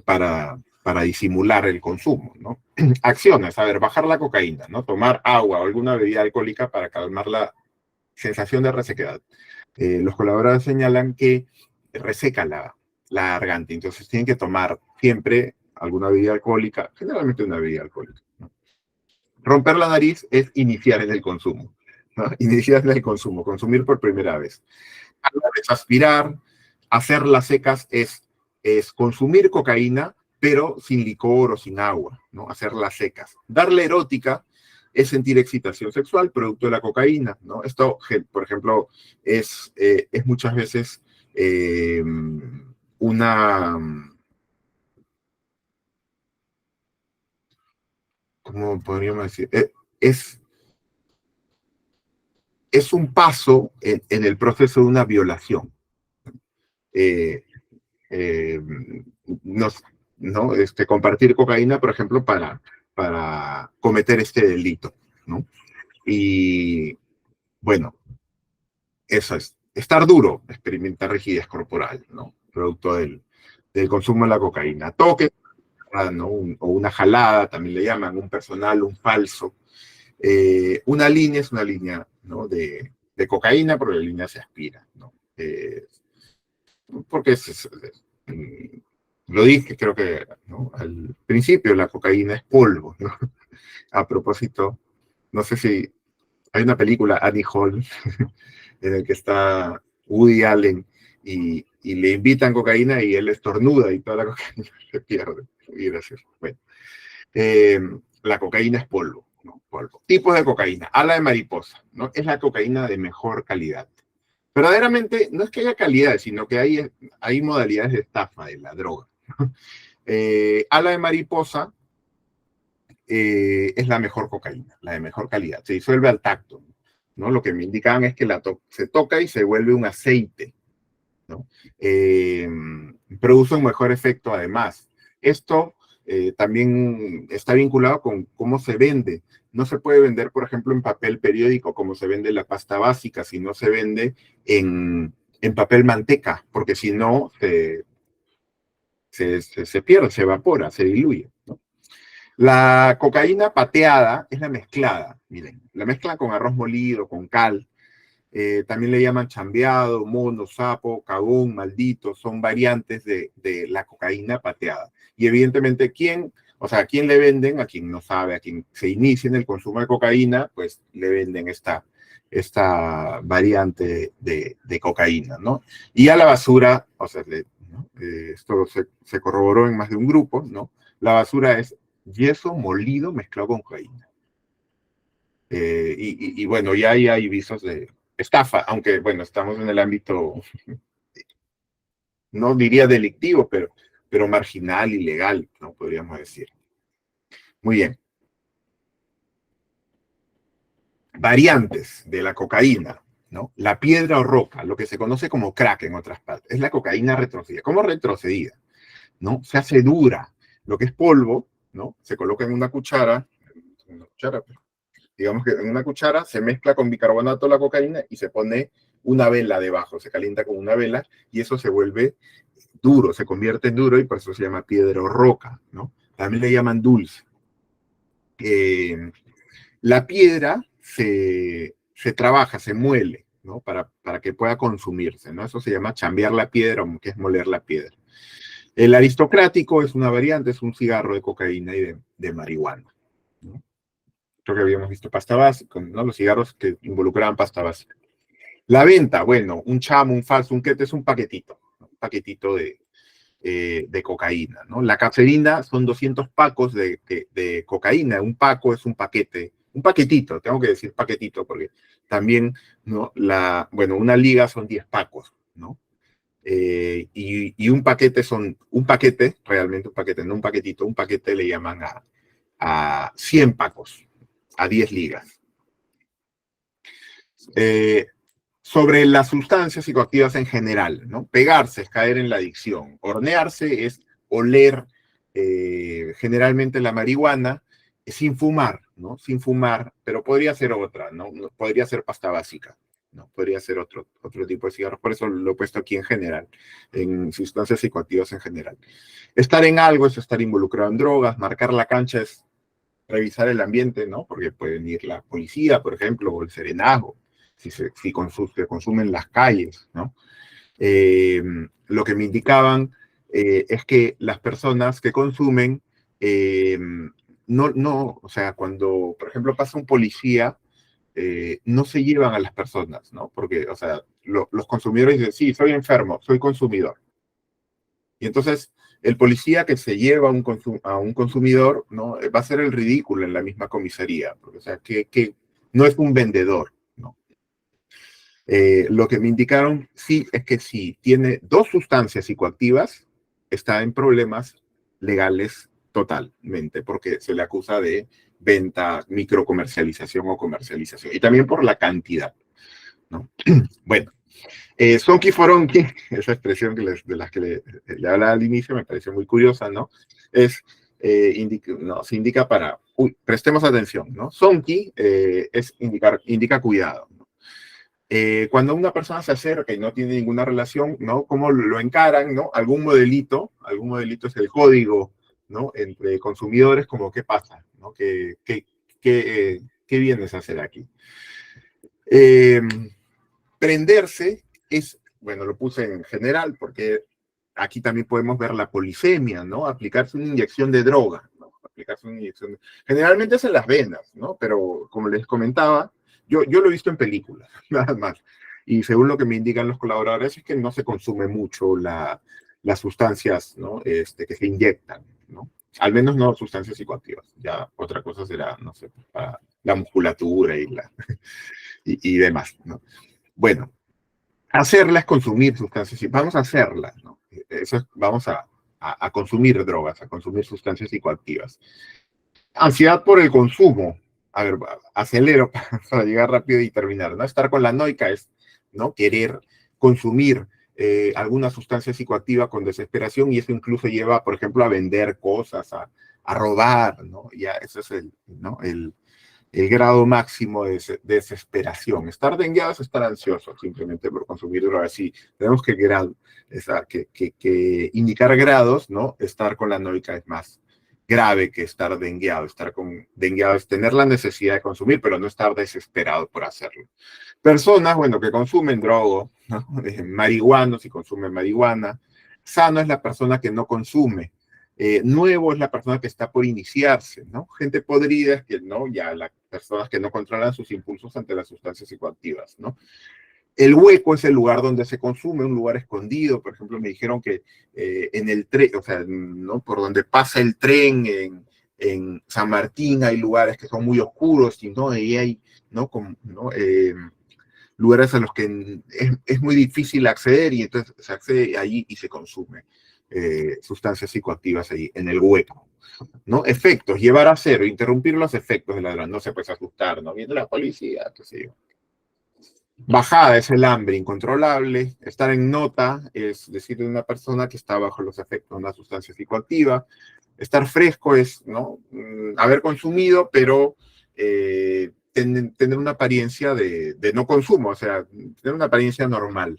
para disimular el consumo, ¿no? Acciones, a ver, bajar la cocaína, ¿no? Tomar agua o alguna bebida alcohólica para calmar la sensación de resequedad. Los colaboradores señalan que reseca la garganta, entonces tienen que tomar siempre alguna bebida alcohólica, generalmente una bebida alcohólica, ¿no? Romper la nariz es iniciar en el consumo, ¿no? Iniciar en el consumo, consumir por primera vez. Es aspirar, hacer las secas es consumir cocaína, pero sin licor o sin agua, ¿no? Hacer las secas. Darle erótica es sentir excitación sexual producto de la cocaína, ¿no? Esto, por ejemplo, es muchas veces una, ¿cómo podríamos decir? Es un paso en el proceso de una violación. Eh, eh, nos, ¿no? Compartir cocaína, por ejemplo, para cometer este delito, ¿no? Y bueno, eso es. Estar duro, experimentar rigidez corporal, ¿no? Producto del consumo de la cocaína. Toque, ¿no? O una jalada, también le llaman, un personal, un falso. Una línea es una línea, ¿no? de cocaína, pero la línea se aspira, ¿no? Porque lo dije, creo que, ¿no? Al principio, la cocaína es polvo, ¿no? A propósito, no sé si hay una película, Annie Hall, en la que está Woody Allen y le invitan cocaína y él estornuda y toda la cocaína se pierde. Y gracioso. Bueno, Eh, la cocaína es polvo, ¿no? Polvo. Tipos de cocaína. Ala de mariposa, ¿no? Es la cocaína de mejor calidad. Verdaderamente, no es que haya calidad, sino que hay modalidades de estafa de la droga. Ala de mariposa es la mejor cocaína, la de mejor calidad. Se disuelve al tacto, ¿no? Lo que me indicaban es que se toca y se vuelve un aceite, ¿no? Produce un mejor efecto además. Esto también está vinculado con cómo se vende. No se puede vender, por ejemplo, en papel periódico como se vende la pasta básica, si no se vende en papel manteca, porque si no se pierde, se evapora, se diluye, ¿no? La cocaína pateada es la mezclada, miren, la mezclan con arroz molido, con cal, también le llaman chambeado, mono, sapo, cagón, maldito, son variantes de la cocaína pateada. Y evidentemente, ¿a quién le venden? A quien no sabe, a quien se inicia en el consumo de cocaína, pues le venden esta variante de cocaína, ¿no? Y a la basura, o sea, ¿no? Esto se corroboró en más de un grupo, ¿no? La basura es yeso molido mezclado con cocaína. Y bueno, ya hay visos de estafa, aunque bueno, estamos en el ámbito, no diría delictivo, pero marginal, ilegal, ¿no? Podríamos decir. Muy bien. Variantes de la cocaína, ¿no? La piedra o roca, lo que se conoce como crack en otras partes, es la cocaína retrocedida. ¿Cómo retrocedida? ¿No? Se hace dura. Lo que es polvo, ¿no? Se coloca en una cuchara, digamos que en una cuchara se mezcla con bicarbonato la cocaína y se pone una vela debajo, se calienta con una vela y eso se vuelve duro, se convierte en duro y por eso se llama piedra o roca, ¿no? También le llaman dulce. La piedra se trabaja, se muele, ¿no? Para que pueda consumirse, ¿no? Eso se llama chambear la piedra, que es moler la piedra. El aristocrático es una variante, es un cigarro de cocaína y de marihuana, ¿no? Creo que habíamos visto pasta básica, ¿no? Los cigarros que involucraban pasta básica. La venta, bueno, un chamo, un falso, un quete es un paquetito, ¿no? Un paquetito de cocaína, ¿no? La caserina son 200 pacos de cocaína, un paco es un paquete, un paquetito, tengo que decir paquetito porque también, ¿no? Bueno, una liga son 10 pacos, ¿no? Y un paquete realmente un paquete, no un paquetito, un paquete le llaman a 100 pacos, a 10 ligas. Sobre las sustancias psicoactivas en general, ¿no? Pegarse es caer en la adicción, hornearse es oler generalmente la marihuana sin fumar, ¿no? Sin fumar, pero podría ser otra, ¿no? Podría ser pasta básica, ¿no? Podría ser otro tipo de cigarros, por eso lo he puesto aquí en general, en sustancias psicoactivas en general. Estar en algo es estar involucrado en drogas, marcar la cancha es revisar el ambiente, ¿no? Porque puede venir la policía, por ejemplo, o el serenazgo, si se consumen las calles, ¿no? Lo que me indicaban es que las personas que consumen, o sea, cuando, por ejemplo, pasa un policía, no se llevan a las personas, ¿no? Porque, o sea, los consumidores dicen, sí, soy enfermo, soy consumidor. Y entonces, el policía que se lleva a un consumidor, ¿no? Va a hacer el ridículo en la misma comisaría, porque, o sea, que no es un vendedor, ¿no? Lo que me indicaron, sí, es que si tiene 2 sustancias psicoactivas, está en problemas legales totalmente, porque se le acusa de venta, microcomercialización o comercialización, y también por la cantidad, ¿no? Bueno, sonky foronki, esa expresión de las que le hablaba al inicio, me pareció muy curiosa, ¿no? Se indica para, prestemos atención, ¿no? Sonky indica cuidado, ¿no? Cuando una persona se acerca y no tiene ninguna relación, ¿no? ¿Cómo lo encaran, ¿no? Algún modelito es el código, ¿no? Entre consumidores, como qué pasa, ¿no? ¿Qué vienes a hacer aquí? Prenderse es, bueno, lo puse en general porque aquí también podemos ver la polisemia, ¿no? Aplicarse una inyección de droga, ¿no? Generalmente es en las venas, ¿no? Pero como les comentaba, yo lo he visto en películas, nada más. Y según lo que me indican los colaboradores es que no se consume mucho las sustancias, ¿no? Que se inyectan, ¿no? Al menos no sustancias psicoactivas. Ya otra cosa será, no sé, para la musculatura y demás, ¿no? Bueno, hacerla es consumir sustancias, vamos a hacerla, ¿no? Eso es, vamos a consumir drogas, a consumir sustancias psicoactivas. Ansiedad por el consumo. A ver, acelero para llegar rápido y terminar, ¿no? Estar con la noica es, ¿no? Querer consumir alguna sustancia psicoactiva con desesperación y eso incluso lleva, por ejemplo, a vender cosas, a robar, ¿no? Ya, eso es ¿no? El grado máximo de desesperación. Estar dengueado es estar ansioso simplemente por consumir drogas. Sí, tenemos que indicar grados, ¿no? Estar con la noica es más grave que estar dengueado. Estar dengueado es tener la necesidad de consumir, pero no estar desesperado por hacerlo. Personas, bueno, que consumen droga, ¿no? Marihuanos, si consumen marihuana. Sano es la persona que no consume. Nuevo es la persona que está por iniciarse, ¿no? Gente podrida es que, ¿no? Ya las personas que no controlan sus impulsos ante las sustancias psicoactivas, ¿no? El hueco es el lugar donde se consume, un lugar escondido. Por ejemplo, me dijeron que en el tren, o sea, ¿no? Por donde pasa el tren en San Martín hay lugares que son muy oscuros y, ¿no? Y hay, ¿no? Como, ¿no? Lugares a los que es muy difícil acceder y entonces se accede allí y se consume sustancias psicoactivas ahí, en el hueco, ¿no? Efectos, llevar a cero, interrumpir los efectos de la droga, no se puede asustar, ¿no? Viene la policía, qué sé yo. Bajada es el hambre incontrolable, estar en nota es decir de una persona que está bajo los efectos de una sustancia psicoactiva, estar fresco es, ¿no? Haber consumido, pero tener una apariencia de no consumo, o sea, tener una apariencia normal.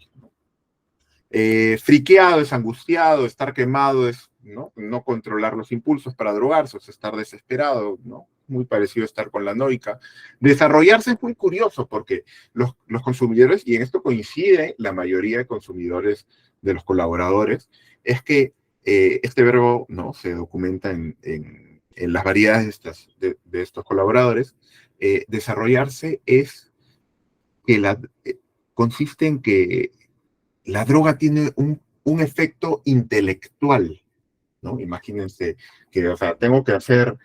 Friqueado es angustiado, estar quemado es no controlar los impulsos para drogarse, o sea, estar desesperado, ¿no? Muy parecido a estar con la noica. Desarrollarse es muy curioso porque los consumidores, y en esto coincide la mayoría de consumidores de los colaboradores, es que este verbo ¿no? se documenta en las variedades de estos colaboradores. Desarrollarse es que consiste en que la droga tiene un efecto intelectual, ¿no? Imagínense que, o sea, tengo que hacer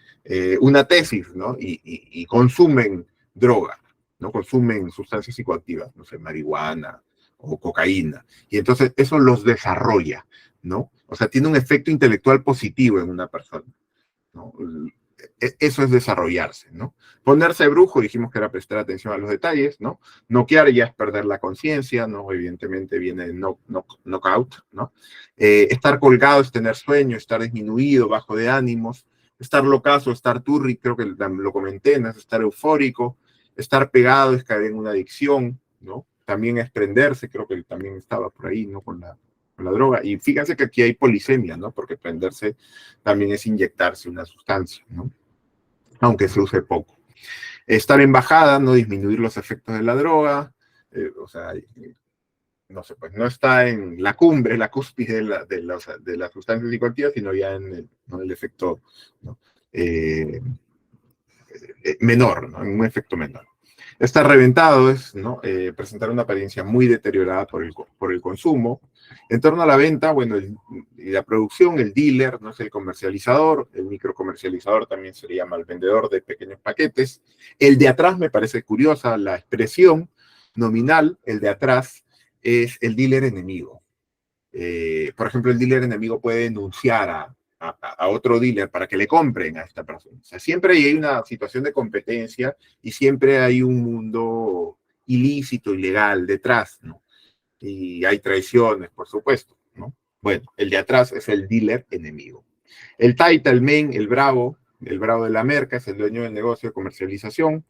una tesis, ¿no? Y consumen droga, ¿no? Consumen sustancias psicoactivas, no sé, marihuana o cocaína. Y entonces eso los desarrolla, ¿no? O sea, tiene un efecto intelectual positivo en una persona, ¿no? Eso es desarrollarse, ¿no? Ponerse brujo, dijimos que era prestar atención a los detalles, ¿no? Noquear ya es perder la conciencia, ¿no? Evidentemente viene el knockout, ¿no? Estar colgado es tener sueño, estar disminuido, bajo de ánimos, estar locazo, estar turri, creo que lo comenté, ¿no? Es estar eufórico, estar pegado es caer en una adicción, ¿no? También es prenderse, creo que también estaba por ahí, ¿no? Con la droga. Y fíjense que aquí hay polisemia, ¿no? Porque prenderse también es inyectarse una sustancia, ¿no? Aunque se use poco. Estar en bajada, no disminuir los efectos de la droga, o sea, no sé, pues no está en la cumbre, la cúspide de la sustancia psicoactiva, sino ya en el efecto ¿no? Menor, ¿no? En un efecto menor. Estar reventado es ¿no? Presentar una apariencia muy deteriorada por el consumo. En torno a la venta, bueno, la producción, el dealer, no es el comercializador, el microcomercializador también se le llama el vendedor de pequeños paquetes. El de atrás me parece curiosa la expresión nominal, el de atrás es el dealer enemigo. Por ejemplo, el dealer enemigo puede denunciar a otro dealer para que le compren a esta persona. O sea, siempre hay una situación de competencia y siempre hay un mundo ilícito, ilegal detrás, ¿no? Y hay traiciones, por supuesto, ¿no? Bueno, el de atrás es el dealer enemigo. El taita, el men, el bravo de la merca, es el dueño del negocio de comercialización.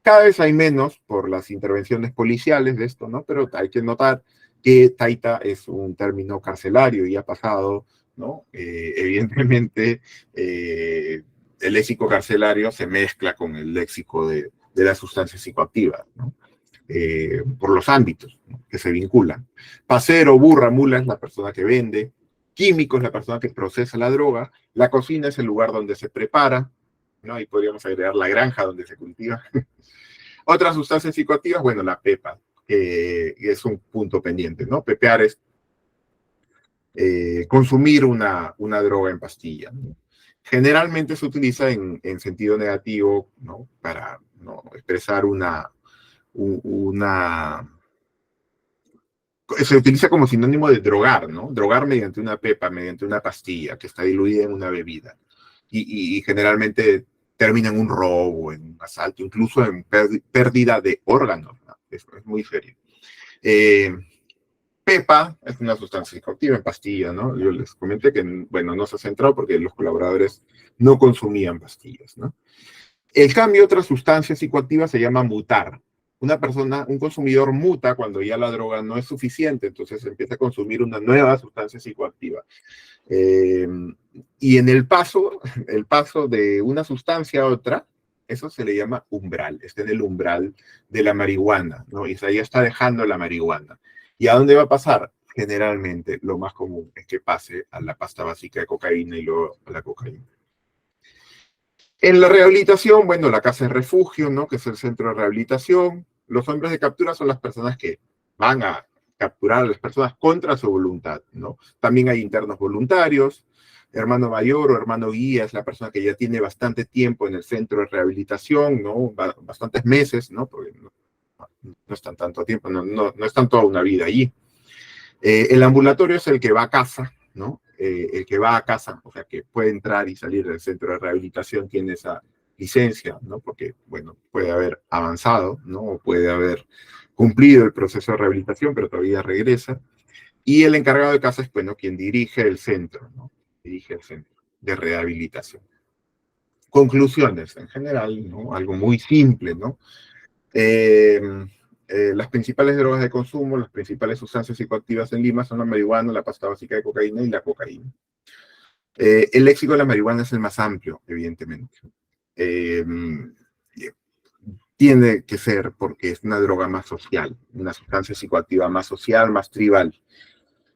Cada vez hay menos por las intervenciones policiales de esto, ¿no? Pero hay que notar que taita es un término carcelario y ha pasado, ¿no? Evidentemente, el léxico carcelario se mezcla con el léxico de las sustancias psicoactivas, ¿no? Por los ámbitos ¿no? que se vinculan. Pasero, burra, mula es la persona que vende. Químico es la persona que procesa la droga. La cocina es el lugar donde se prepara, ¿no? Ahí podríamos agregar la granja donde se cultiva. Otras sustancias psicoactivas, bueno, la pepa, es un punto pendiente, ¿no? Pepear es consumir una droga en pastilla, ¿no? Generalmente se utiliza en sentido negativo, ¿no? Para, ¿no?, expresar una... Se utiliza como sinónimo de drogar, ¿no? Drogar mediante una pepa, mediante una pastilla que está diluida en una bebida. Y generalmente termina en un robo, en un asalto, incluso en pérdida de órganos, ¿no? Eso es muy serio. Pepa es una sustancia psicoactiva en pastilla, ¿no? Yo les comenté que, bueno, no se ha centrado porque los colaboradores no consumían pastillas, ¿no? El cambio a otra sustancia psicoactiva se llama mutar. Una persona, un consumidor muta cuando ya la droga no es suficiente, entonces empieza a consumir una nueva sustancia psicoactiva. Y en el paso de una sustancia a otra, eso se le llama umbral, está en el umbral de la marihuana, ¿no? Y ya está dejando la marihuana. ¿Y a dónde va a pasar? Generalmente, lo más común es que pase a la pasta básica de cocaína y luego a la cocaína. En la rehabilitación, bueno, la casa de refugio, ¿no?, que es el centro de rehabilitación. Los hombres de captura son las personas que van a capturar a las personas contra su voluntad, ¿no? También hay internos voluntarios. Hermano mayor o hermano guía es la persona que ya tiene bastante tiempo en el centro de rehabilitación, ¿no? Bastantes meses, ¿no? Porque no están tanto tiempo, no están toda una vida allí. El ambulatorio es el que va a casa, ¿no? El que va a casa, o sea, que puede entrar y salir del centro de rehabilitación, tiene esa licencia, ¿no? Porque, bueno, puede haber avanzado, ¿no? O puede haber cumplido el proceso de rehabilitación, pero todavía regresa. Y el encargado de casa es, bueno, quien dirige el centro, ¿no? Dirige el centro de rehabilitación. Conclusiones, en general, ¿no? Algo muy simple, ¿no? Las principales drogas de consumo, las principales sustancias psicoactivas en Lima son la marihuana, la pasta básica de cocaína y la cocaína. El léxico de la marihuana es el más amplio, evidentemente. Tiene que ser porque es una droga más social, una sustancia psicoactiva más social, más tribal.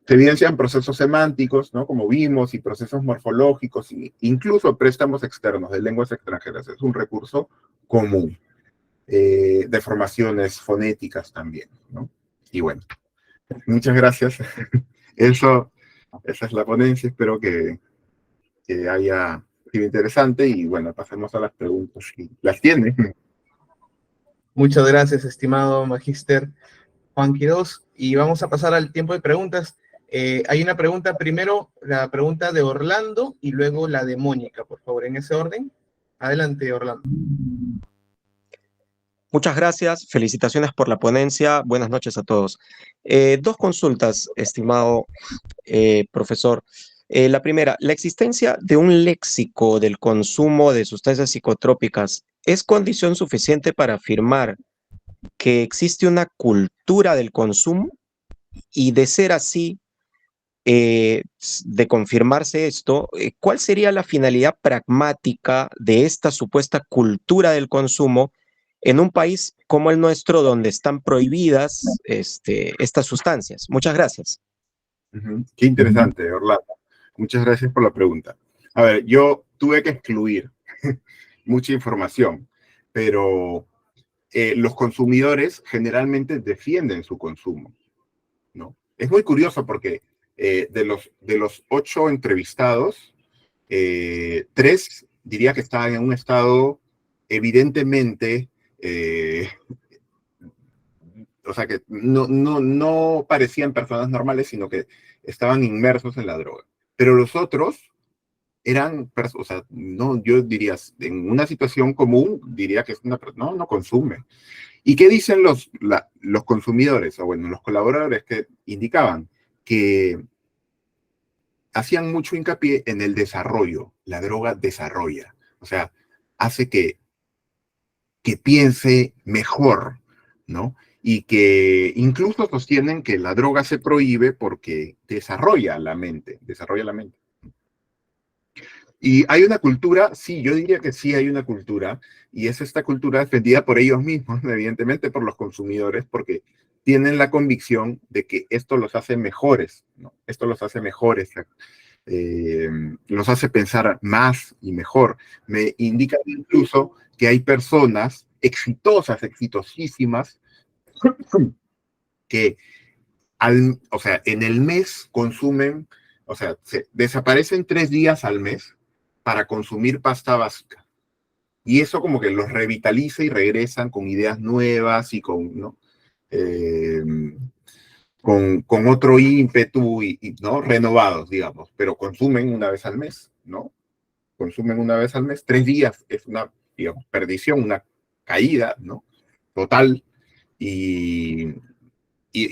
Se evidencian procesos semánticos, ¿no?, como vimos, y procesos morfológicos, e incluso préstamos externos de lenguas extranjeras. Es un recurso común. Deformaciones fonéticas también, ¿no? Y bueno, muchas gracias. Esa es la ponencia. Espero que haya sido interesante y bueno, pasemos a las preguntas. Si las tiene. Muchas gracias, estimado magíster Juan Quirós. Y vamos a pasar al tiempo de preguntas. Hay una pregunta primero, la pregunta de Orlando y luego la de Mónica, por favor, en ese orden. Adelante, Orlando. Muchas gracias, felicitaciones por la ponencia. Buenas noches a todos. Dos consultas, estimado profesor. La primera, ¿la existencia de un léxico del consumo de sustancias psicotrópicas es condición suficiente para afirmar que existe una cultura del consumo? Y de ser así, de confirmarse esto, ¿cuál sería la finalidad pragmática de esta supuesta cultura del consumo en un país como el nuestro, donde están prohibidas estas sustancias? Muchas gracias. Qué interesante, Orlando. Muchas gracias por la pregunta. A ver, yo tuve que excluir mucha información, pero los consumidores generalmente defienden su consumo, ¿no? Es muy curioso porque de los 8 entrevistados, 3 diría que estaban en un estado evidentemente, o sea, que no parecían personas normales, sino que estaban inmersos en la droga. Pero los otros eran, o sea, no, yo diría, en una situación común, diría que es una persona, no consume. ¿Y qué dicen los consumidores, o bueno, los colaboradores que indicaban? Que hacían mucho hincapié en el desarrollo. La droga desarrolla, o sea, hace que piense mejor, ¿no? Y que incluso sostienen que la droga se prohíbe porque desarrolla la mente, desarrolla la mente. Y hay una cultura, sí, yo diría que sí hay una cultura, y es esta cultura defendida por ellos mismos, evidentemente por los consumidores, porque tienen la convicción de que esto los hace mejores, ¿no? Esto los hace mejores, los hace pensar más y mejor. Me indica incluso que hay personas exitosas, exitosísimas, que o sea, en el mes consumen, o sea, desaparecen 3 días al mes para consumir pasta básica. Y eso como que los revitaliza y regresan con ideas nuevas y con, ¿no? Con otro ímpetu ¿no? Renovados, digamos, pero consumen una vez al mes, ¿no? Consumen una vez al mes, 3 días, es una, digamos, perdición, una caída, ¿no? Total, y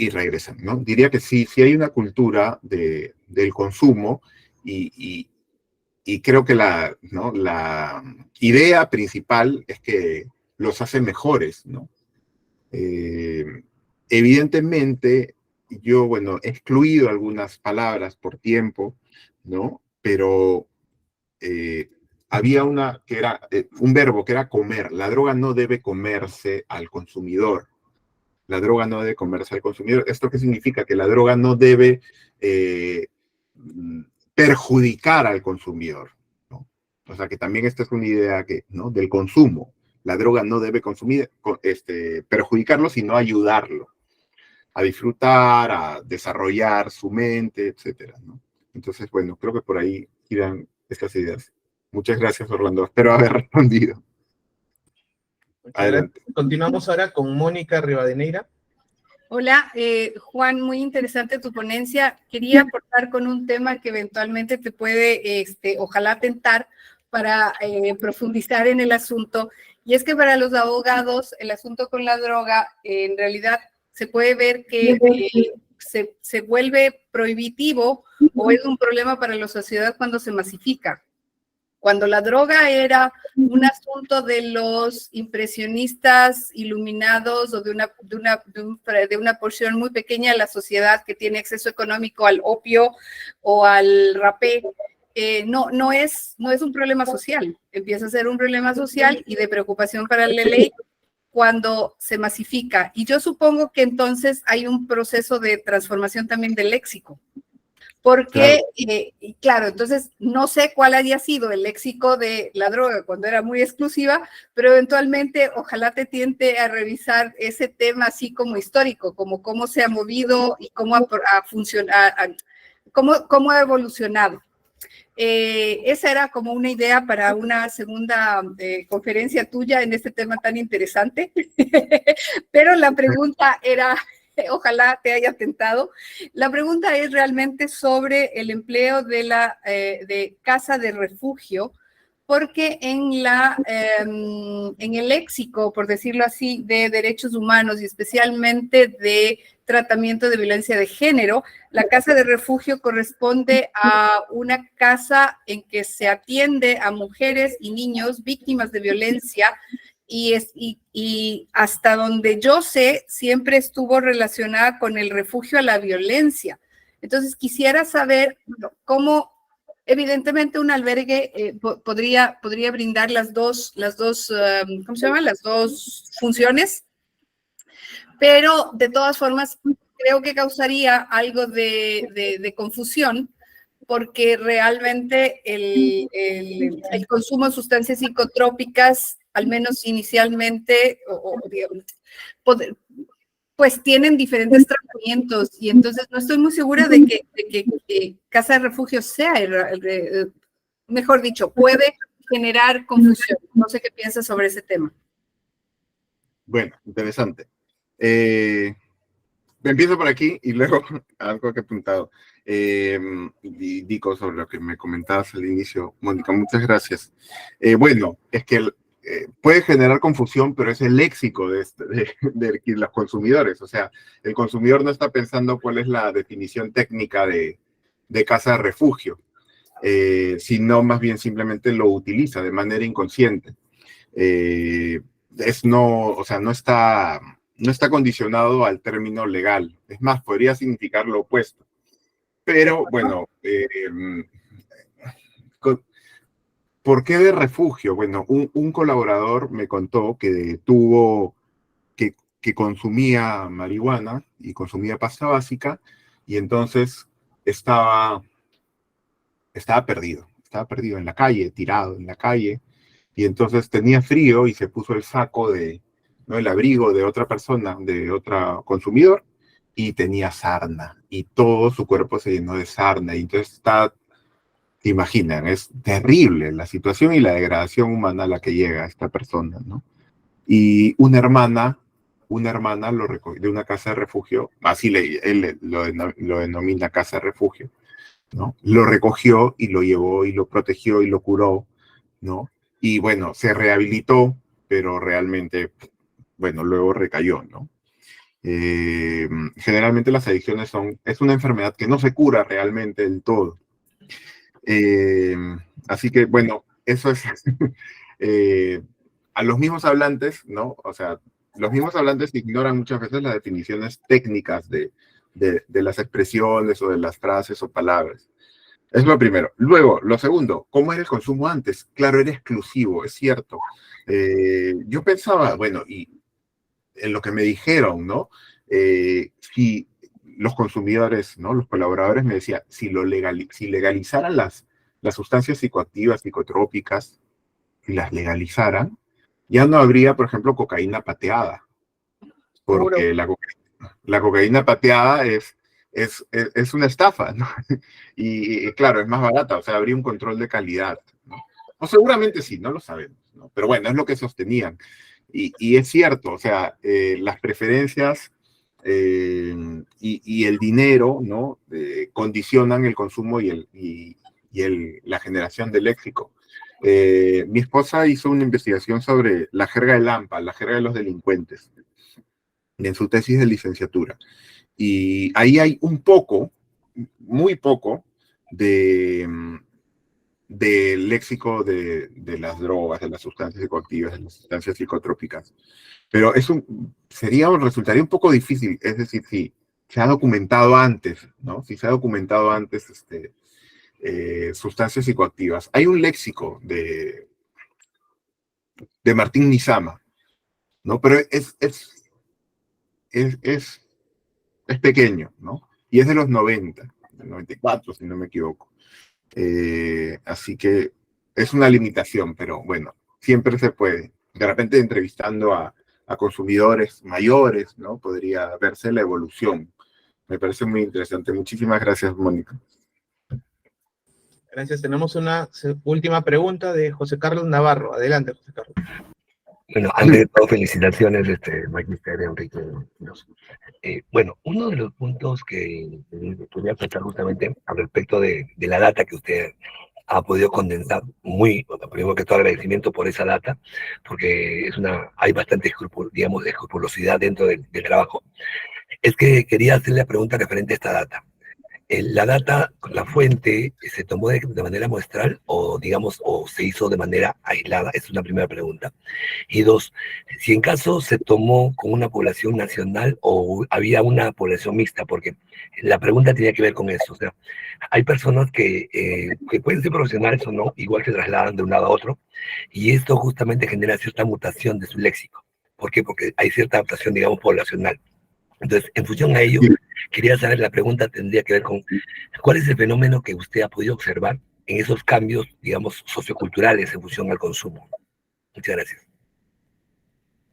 regresan, ¿no? Diría que sí, sí hay una cultura del consumo y creo que ¿no? La idea principal es que los hace mejores, ¿no? Evidentemente, yo, bueno, he excluido algunas palabras por tiempo, ¿no? Pero había un verbo que era comer. La droga no debe comerse al consumidor. La droga no debe comerse al consumidor. ¿Esto qué significa? Que la droga no debe perjudicar al consumidor, ¿no? O sea, que también esta es una idea ¿no? Del consumo. La droga no debe perjudicarlo, sino ayudarlo a disfrutar, a desarrollar su mente, etcétera, ¿no? Entonces, bueno, creo que por ahí irán estas ideas. Muchas gracias, Orlando. Espero haber respondido. Adelante. Continuamos ahora con Mónica Rivadeneira. Hola, Juan, muy interesante tu ponencia. Quería aportar con un tema que eventualmente te puede, ojalá tentar para profundizar en el asunto. Y es que para los abogados, el asunto con la droga, en realidad se puede ver que se vuelve prohibitivo o es un problema para la sociedad cuando se masifica. Cuando la droga era un asunto de los impresionistas iluminados o de una porción muy pequeña de la sociedad que tiene acceso económico al opio o al rapé, no es un problema social. Empieza a ser un problema social y de preocupación para la ley cuando se masifica. Y yo supongo que entonces hay un proceso de transformación también del léxico. Porque, claro, entonces no sé cuál haya sido el léxico de la droga cuando era muy exclusiva, pero eventualmente ojalá te tiente a revisar ese tema así como histórico, como cómo se ha movido y cómo ha funcionado, cómo ha evolucionado. Esa era como una idea para una segunda conferencia tuya en este tema tan interesante, pero la pregunta era... Ojalá te haya tentado. La pregunta es realmente sobre el empleo de casa de refugio, porque en el léxico, por decirlo así, de derechos humanos y especialmente de tratamiento de violencia de género, la casa de refugio corresponde a una casa en que se atiende a mujeres y niños víctimas de violencia. Y hasta donde yo sé, siempre estuvo relacionada con el refugio a la violencia. Entonces, quisiera saber cómo, evidentemente, un albergue podría brindar las dos, ¿cómo se llama? Las dos funciones, pero de todas formas, creo que causaría algo de confusión, porque realmente el consumo de sustancias psicotrópicas, al menos inicialmente, pues tienen diferentes tratamientos, y entonces no estoy muy segura de que casa de refugio sea, mejor dicho, puede generar confusión. No sé qué piensas sobre ese tema. Bueno, interesante. Empiezo por aquí y luego algo que he apuntado. Digo sobre lo que me comentabas al inicio, Mónica, muchas gracias. Bueno, es que puede generar confusión, pero es el léxico de los consumidores. O sea, el consumidor no está pensando cuál es la definición técnica de casa de refugio, sino más bien simplemente lo utiliza de manera inconsciente. O sea, no está condicionado al término legal. Es más, podría significar lo opuesto. Pero, bueno, ¿por qué de refugio? Bueno, un colaborador me contó que que consumía marihuana y consumía pasta básica, y entonces estaba perdido en la calle, tirado en la calle, y entonces tenía frío y se puso el saco ¿no? El abrigo de otra persona, de otro consumidor, y tenía sarna, y todo su cuerpo se llenó de sarna, y entonces está se imaginan, es terrible la situación y la degradación humana a la que llega esta persona, ¿no? Y una hermana lo recogió de una casa de refugio, así él lo denomina casa de refugio, ¿no? Lo recogió y lo llevó y lo protegió y lo curó, ¿no? Y bueno, se rehabilitó, pero realmente, bueno, luego recayó, ¿no? Generalmente las adicciones es una enfermedad que no se cura realmente del todo. Así que, bueno, eso es a los mismos hablantes, ¿no? O sea, los mismos hablantes ignoran muchas veces las definiciones técnicas de las expresiones o de las frases o palabras. Es lo primero. Luego, lo segundo, ¿cómo era el consumo antes? Claro, era exclusivo, es cierto. Yo pensaba, bueno, y en lo que me dijeron, ¿no? Si los consumidores, ¿no? Los colaboradores me decían, si legalizaran las sustancias psicoactivas, psicotrópicas, si las legalizaran, ya no habría, por ejemplo, cocaína pateada, porque la cocaína pateada es una estafa, ¿no? Y claro, es más barata, o sea, habría un control de calidad, ¿no? O seguramente sí, no lo sabemos, ¿no? Pero bueno, es lo que sostenían. Y es cierto, o sea, las preferencias y el dinero, ¿no? Condicionan el consumo y la generación de léxico. Mi esposa hizo una investigación sobre la jerga de Lampa, la jerga de los delincuentes, en su tesis de licenciatura. Y ahí hay un poco, muy poco, del léxico de las drogas, de las sustancias psicoactivas, de las sustancias psicotrópicas. Pero resultaría un poco difícil, es decir, si se ha documentado antes, ¿no? Si se ha documentado antes sustancias psicoactivas. Hay un léxico de Martín Nizama, ¿no? Pero es pequeño, ¿no? Y es de los 90, del 94, si no me equivoco. Así que es una limitación, pero bueno, siempre se puede. De repente entrevistando a consumidores mayores, ¿no? Podría verse la evolución. Me parece muy interesante. Muchísimas gracias, Mónica. Gracias. Tenemos una última pregunta de José Carlos Navarro. Adelante, José Carlos. Bueno, antes de todo, felicitaciones, Magíster Enrique. Bueno, uno de los puntos que quería tratar justamente al respecto de la data que usted ha podido condensar, primero que todo agradecimiento por esa data, porque hay bastante digamos, escrupulosidad dentro del trabajo. Es que quería hacerle la pregunta referente a esta data. La data, la fuente, ¿se tomó de manera muestral o, digamos, o se hizo de manera aislada? Es una primera pregunta. Y dos, si en caso se tomó con una población nacional o había una población mixta, porque la pregunta tenía que ver con eso. O sea, hay personas que pueden ser profesionales o no, igual se trasladan de un lado a otro, y esto justamente genera cierta mutación de su léxico. ¿Por qué? Porque hay cierta adaptación, digamos, poblacional. Entonces, en función a ello, quería saber, la pregunta tendría que ver con ¿cuál es el fenómeno que usted ha podido observar en esos cambios, digamos, socioculturales en función al consumo? Muchas gracias.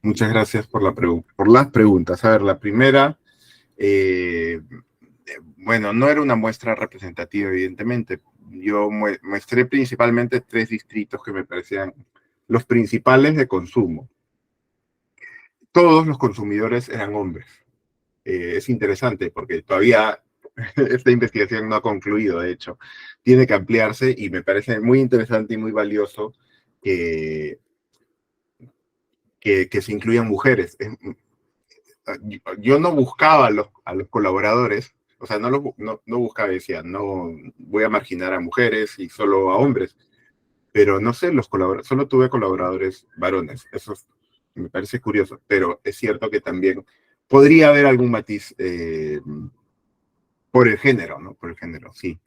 Muchas gracias por las preguntas. A ver, la primera, bueno, no era una muestra representativa, evidentemente. Yo muestré principalmente 3 distritos que me parecían los principales de consumo. Todos los consumidores eran hombres. Es interesante porque todavía esta investigación no ha concluido, de hecho. Tiene que ampliarse y me parece muy interesante y muy valioso que se incluyan mujeres. Yo no buscaba a los colaboradores, o sea, no buscaba, decía, no voy a marginar a mujeres y solo a hombres, pero no sé, solo tuve colaboradores varones. Eso me parece curioso, pero es cierto que también podría haber algún matiz por el género, ¿no? Por el género, sí.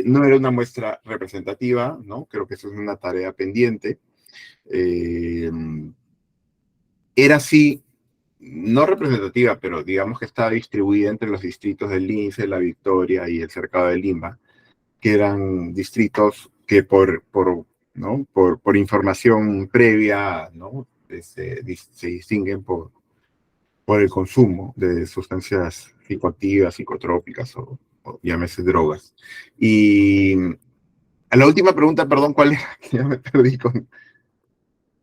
No era una muestra representativa, ¿no? Creo que eso es una tarea pendiente. Era sí, no representativa, pero digamos que estaba distribuida entre los distritos del Lince, La Victoria y el Cercado de Lima, que eran distritos que ¿no? por información previa, ¿no? Se distinguen por el consumo de sustancias psicoactivas, psicotrópicas o llámese drogas. Y A la última pregunta, perdón, ¿cuál era? Ya me perdí con...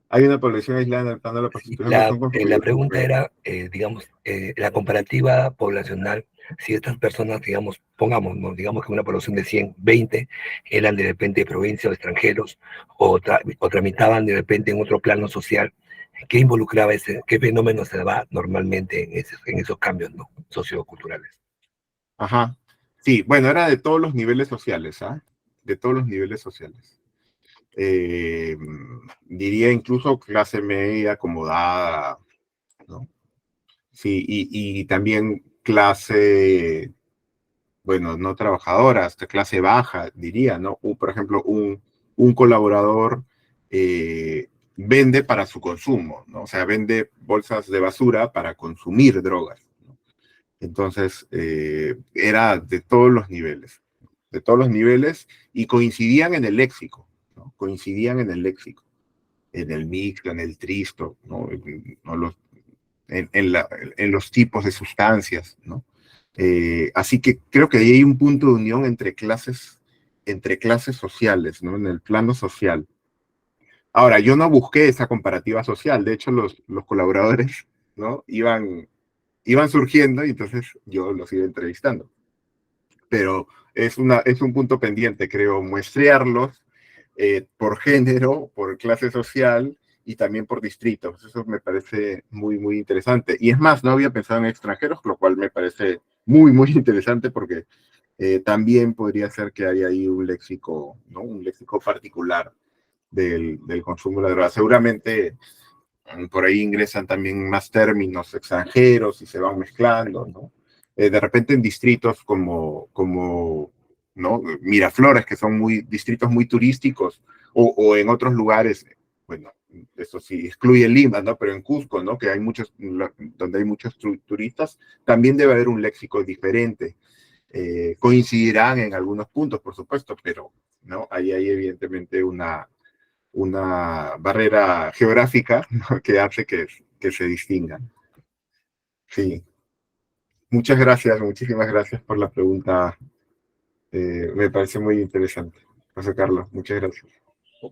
Hay una población aislada en el plano de la pacificación. La pregunta era, digamos, la comparativa poblacional, si estas personas, digamos, pongamos, ¿no? Digamos que una población de 100, 20 eran de repente de provincia o extranjeros, o tramitaban de repente en otro plano social, ¿qué involucraba qué fenómeno se daba normalmente en esos cambios, ¿no? Socioculturales? Ajá. Sí, bueno, era de todos los niveles sociales, ¿ah? De todos los niveles sociales. Diría incluso clase media, acomodada, ¿no? Sí, y también clase, bueno, no trabajadora, hasta clase baja, diría, ¿no? Por ejemplo, un colaborador vende para su consumo, ¿no? O sea, vende bolsas de basura para consumir drogas, ¿no? Entonces, era de todos los niveles, y coincidían en el léxico, ¿no? Coincidían en el léxico, en el mixto, en el tristo, ¿no? En los tipos de sustancias, ¿no? Así que creo que ahí hay un punto de unión entre clases sociales, ¿no? En el plano social. Ahora, yo no busqué esa comparativa social, de hecho los colaboradores, ¿no? Iban surgiendo y entonces yo los iba entrevistando. Pero es un punto pendiente, creo, muestrearlos por género, por clase social y también por distritos. Eso me parece muy, muy interesante. Y es más, no había pensado en extranjeros, lo cual me parece muy, muy interesante porque también podría ser que haya ahí un léxico, ¿no? Un léxico particular del consumo de la droga. Seguramente por ahí ingresan también más términos extranjeros y se van mezclando, ¿no? De repente en distritos como ¿no? Miraflores, que son distritos muy turísticos, o en otros lugares, bueno, eso sí, excluye Lima, ¿no? Pero en Cusco, ¿no? Que hay donde hay muchos turistas, también debe haber un léxico diferente. Coincidirán en algunos puntos, por supuesto, pero, ¿no? Ahí hay evidentemente una barrera geográfica, ¿no? Que hace que se distingan. Sí. Muchas gracias, muchísimas gracias por la pregunta. Me parece muy interesante. José Carlos, muchas gracias.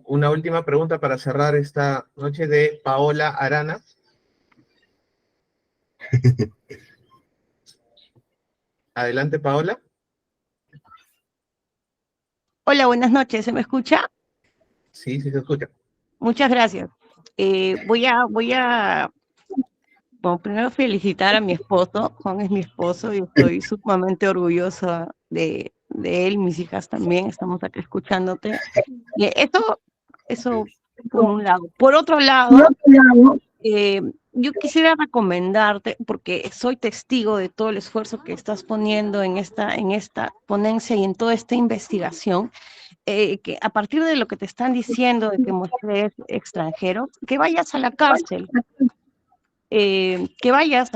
Una última pregunta para cerrar esta noche de Paola Arana. Adelante, Paola. Hola, buenas noches. ¿Se me escucha? Sí, sí se escucha. Muchas gracias. Voy a bueno, primero felicitar a mi esposo. Juan es mi esposo y estoy sumamente orgullosa de él. Mis hijas también estamos acá escuchándote. Y eso por un lado. Por otro lado, yo quisiera recomendarte, porque soy testigo de todo el esfuerzo que estás poniendo en esta ponencia y en toda esta investigación, que a partir de lo que te están diciendo de que muestres extranjeros, que vayas a la cárcel, que vayas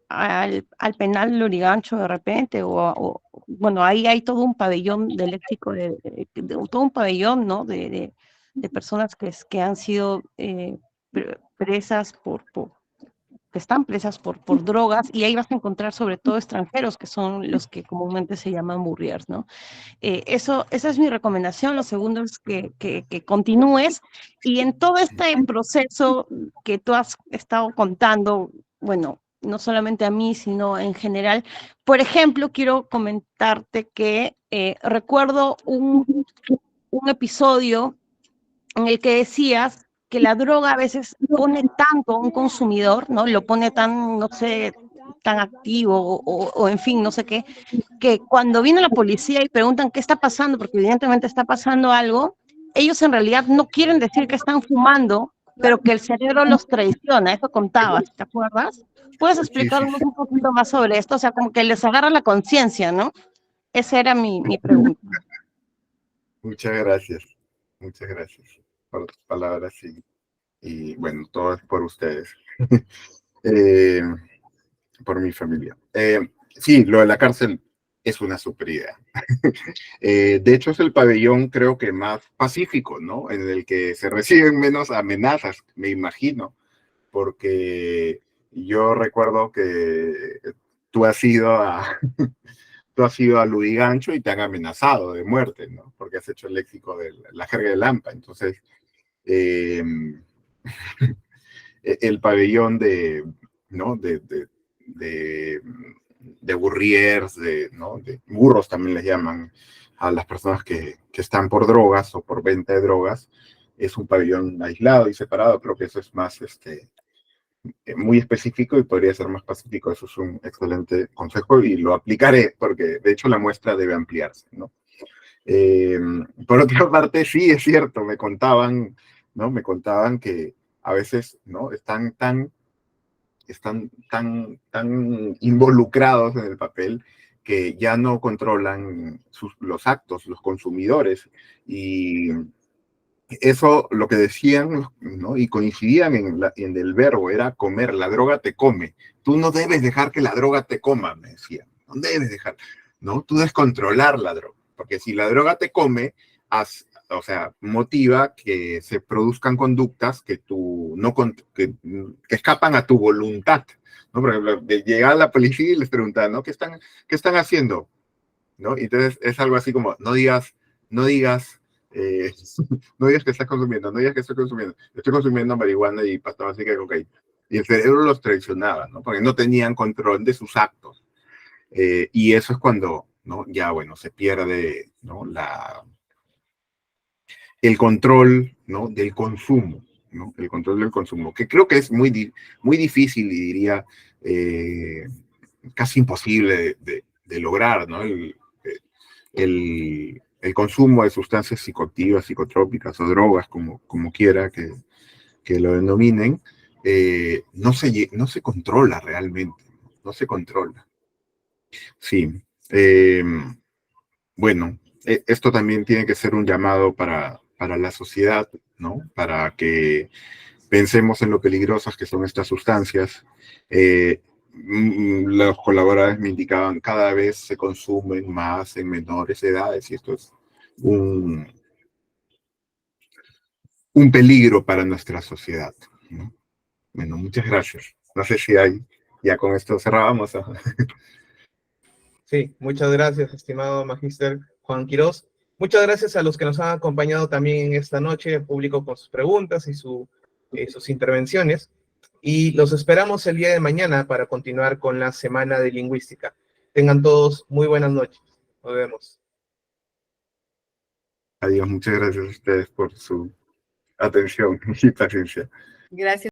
al penal Lurigancho de repente, bueno, ahí hay todo un pabellón de léxico, todo un pabellón, ¿no? De personas que han sido presas que están presas por drogas, y ahí vas a encontrar sobre todo extranjeros, que son los que comúnmente se llaman burriers, ¿no? Esa es mi recomendación. Lo segundo es que continúes, y en todo este proceso que tú has estado contando, bueno, no solamente a mí, sino en general. Por ejemplo, quiero comentarte que recuerdo un episodio en el que decías que la droga a veces pone tanto a un consumidor, ¿no? Lo pone tan, no sé, tan activo o en fin, no sé qué, que cuando viene la policía y preguntan qué está pasando, porque evidentemente está pasando algo, ellos en realidad no quieren decir que están fumando, pero que el cerebro los traiciona. Eso contabas, ¿te acuerdas? ¿Puedes explicarnos un poquito más sobre esto? O sea, como que les agarra la conciencia, ¿no? Esa era mi pregunta. Muchas gracias por tus palabras y bueno, todo es por ustedes, por mi familia. Sí, lo de la cárcel es una super idea. De hecho, es el pabellón, creo que más pacífico, ¿no? En el que se reciben menos amenazas, me imagino, porque yo recuerdo que tú has ido tú has ido a Lurigancho y te han amenazado de muerte, ¿no? Porque has hecho el léxico de la jerga de Lampa. Entonces, el pabellón ¿no? de burriers, ¿no? De burros también les llaman a las personas que están por drogas o por venta de drogas, es un pabellón aislado y separado. Creo que eso es más, muy específico y podría ser más pacífico. Eso es un excelente consejo y lo aplicaré porque de hecho la muestra debe ampliarse, ¿no? Por otra parte, sí, es cierto, me contaban, ¿no? Me contaban que a veces, ¿no? Están tan involucrados en el papel que ya no controlan los actos, los consumidores. Y eso, lo que decían, ¿no? Y coincidían en el verbo, era comer. La droga te come. Tú no debes dejar que la droga te coma, me decían. No debes dejar, ¿no? Tú debes controlar la droga. Porque si la droga te come, o sea, motiva que se produzcan conductas que que escapan a tu voluntad, ¿no? Por ejemplo, de llegar a la policía y les preguntan, ¿no? ¿Qué están haciendo? ¿No? Y entonces es algo así como, no digas, no digas que estás consumiendo, no digas que estoy consumiendo marihuana y pasta básica de cocaína. Y el cerebro los traicionaba, ¿no? Porque no tenían control de sus actos. Y eso es cuando, ¿no? Ya, bueno, se pierde, ¿no? El control, ¿no? Del consumo, ¿no? El control del consumo, que creo que es muy difícil y diría casi imposible de lograr, ¿no? El consumo de sustancias psicoactivas, psicotrópicas o drogas, como quiera que lo denominen, no se controla realmente, no se controla. Sí. Bueno, esto también tiene que ser un llamado para la sociedad, ¿no? Para que pensemos en lo peligrosas que son estas sustancias. Los colaboradores me indicaban, cada vez se consumen más en menores edades y esto es un peligro para nuestra sociedad, ¿no? Bueno, muchas gracias. No sé si ya con esto cerrábamos. Sí, muchas gracias, estimado magíster Juan Quirós. Muchas gracias a los que nos han acompañado también en esta noche, el público con sus preguntas y sus intervenciones. Y los esperamos el día de mañana para continuar con la Semana de Lingüística. Tengan todos muy buenas noches. Nos vemos. Adiós, muchas gracias a ustedes por su atención y paciencia. Gracias.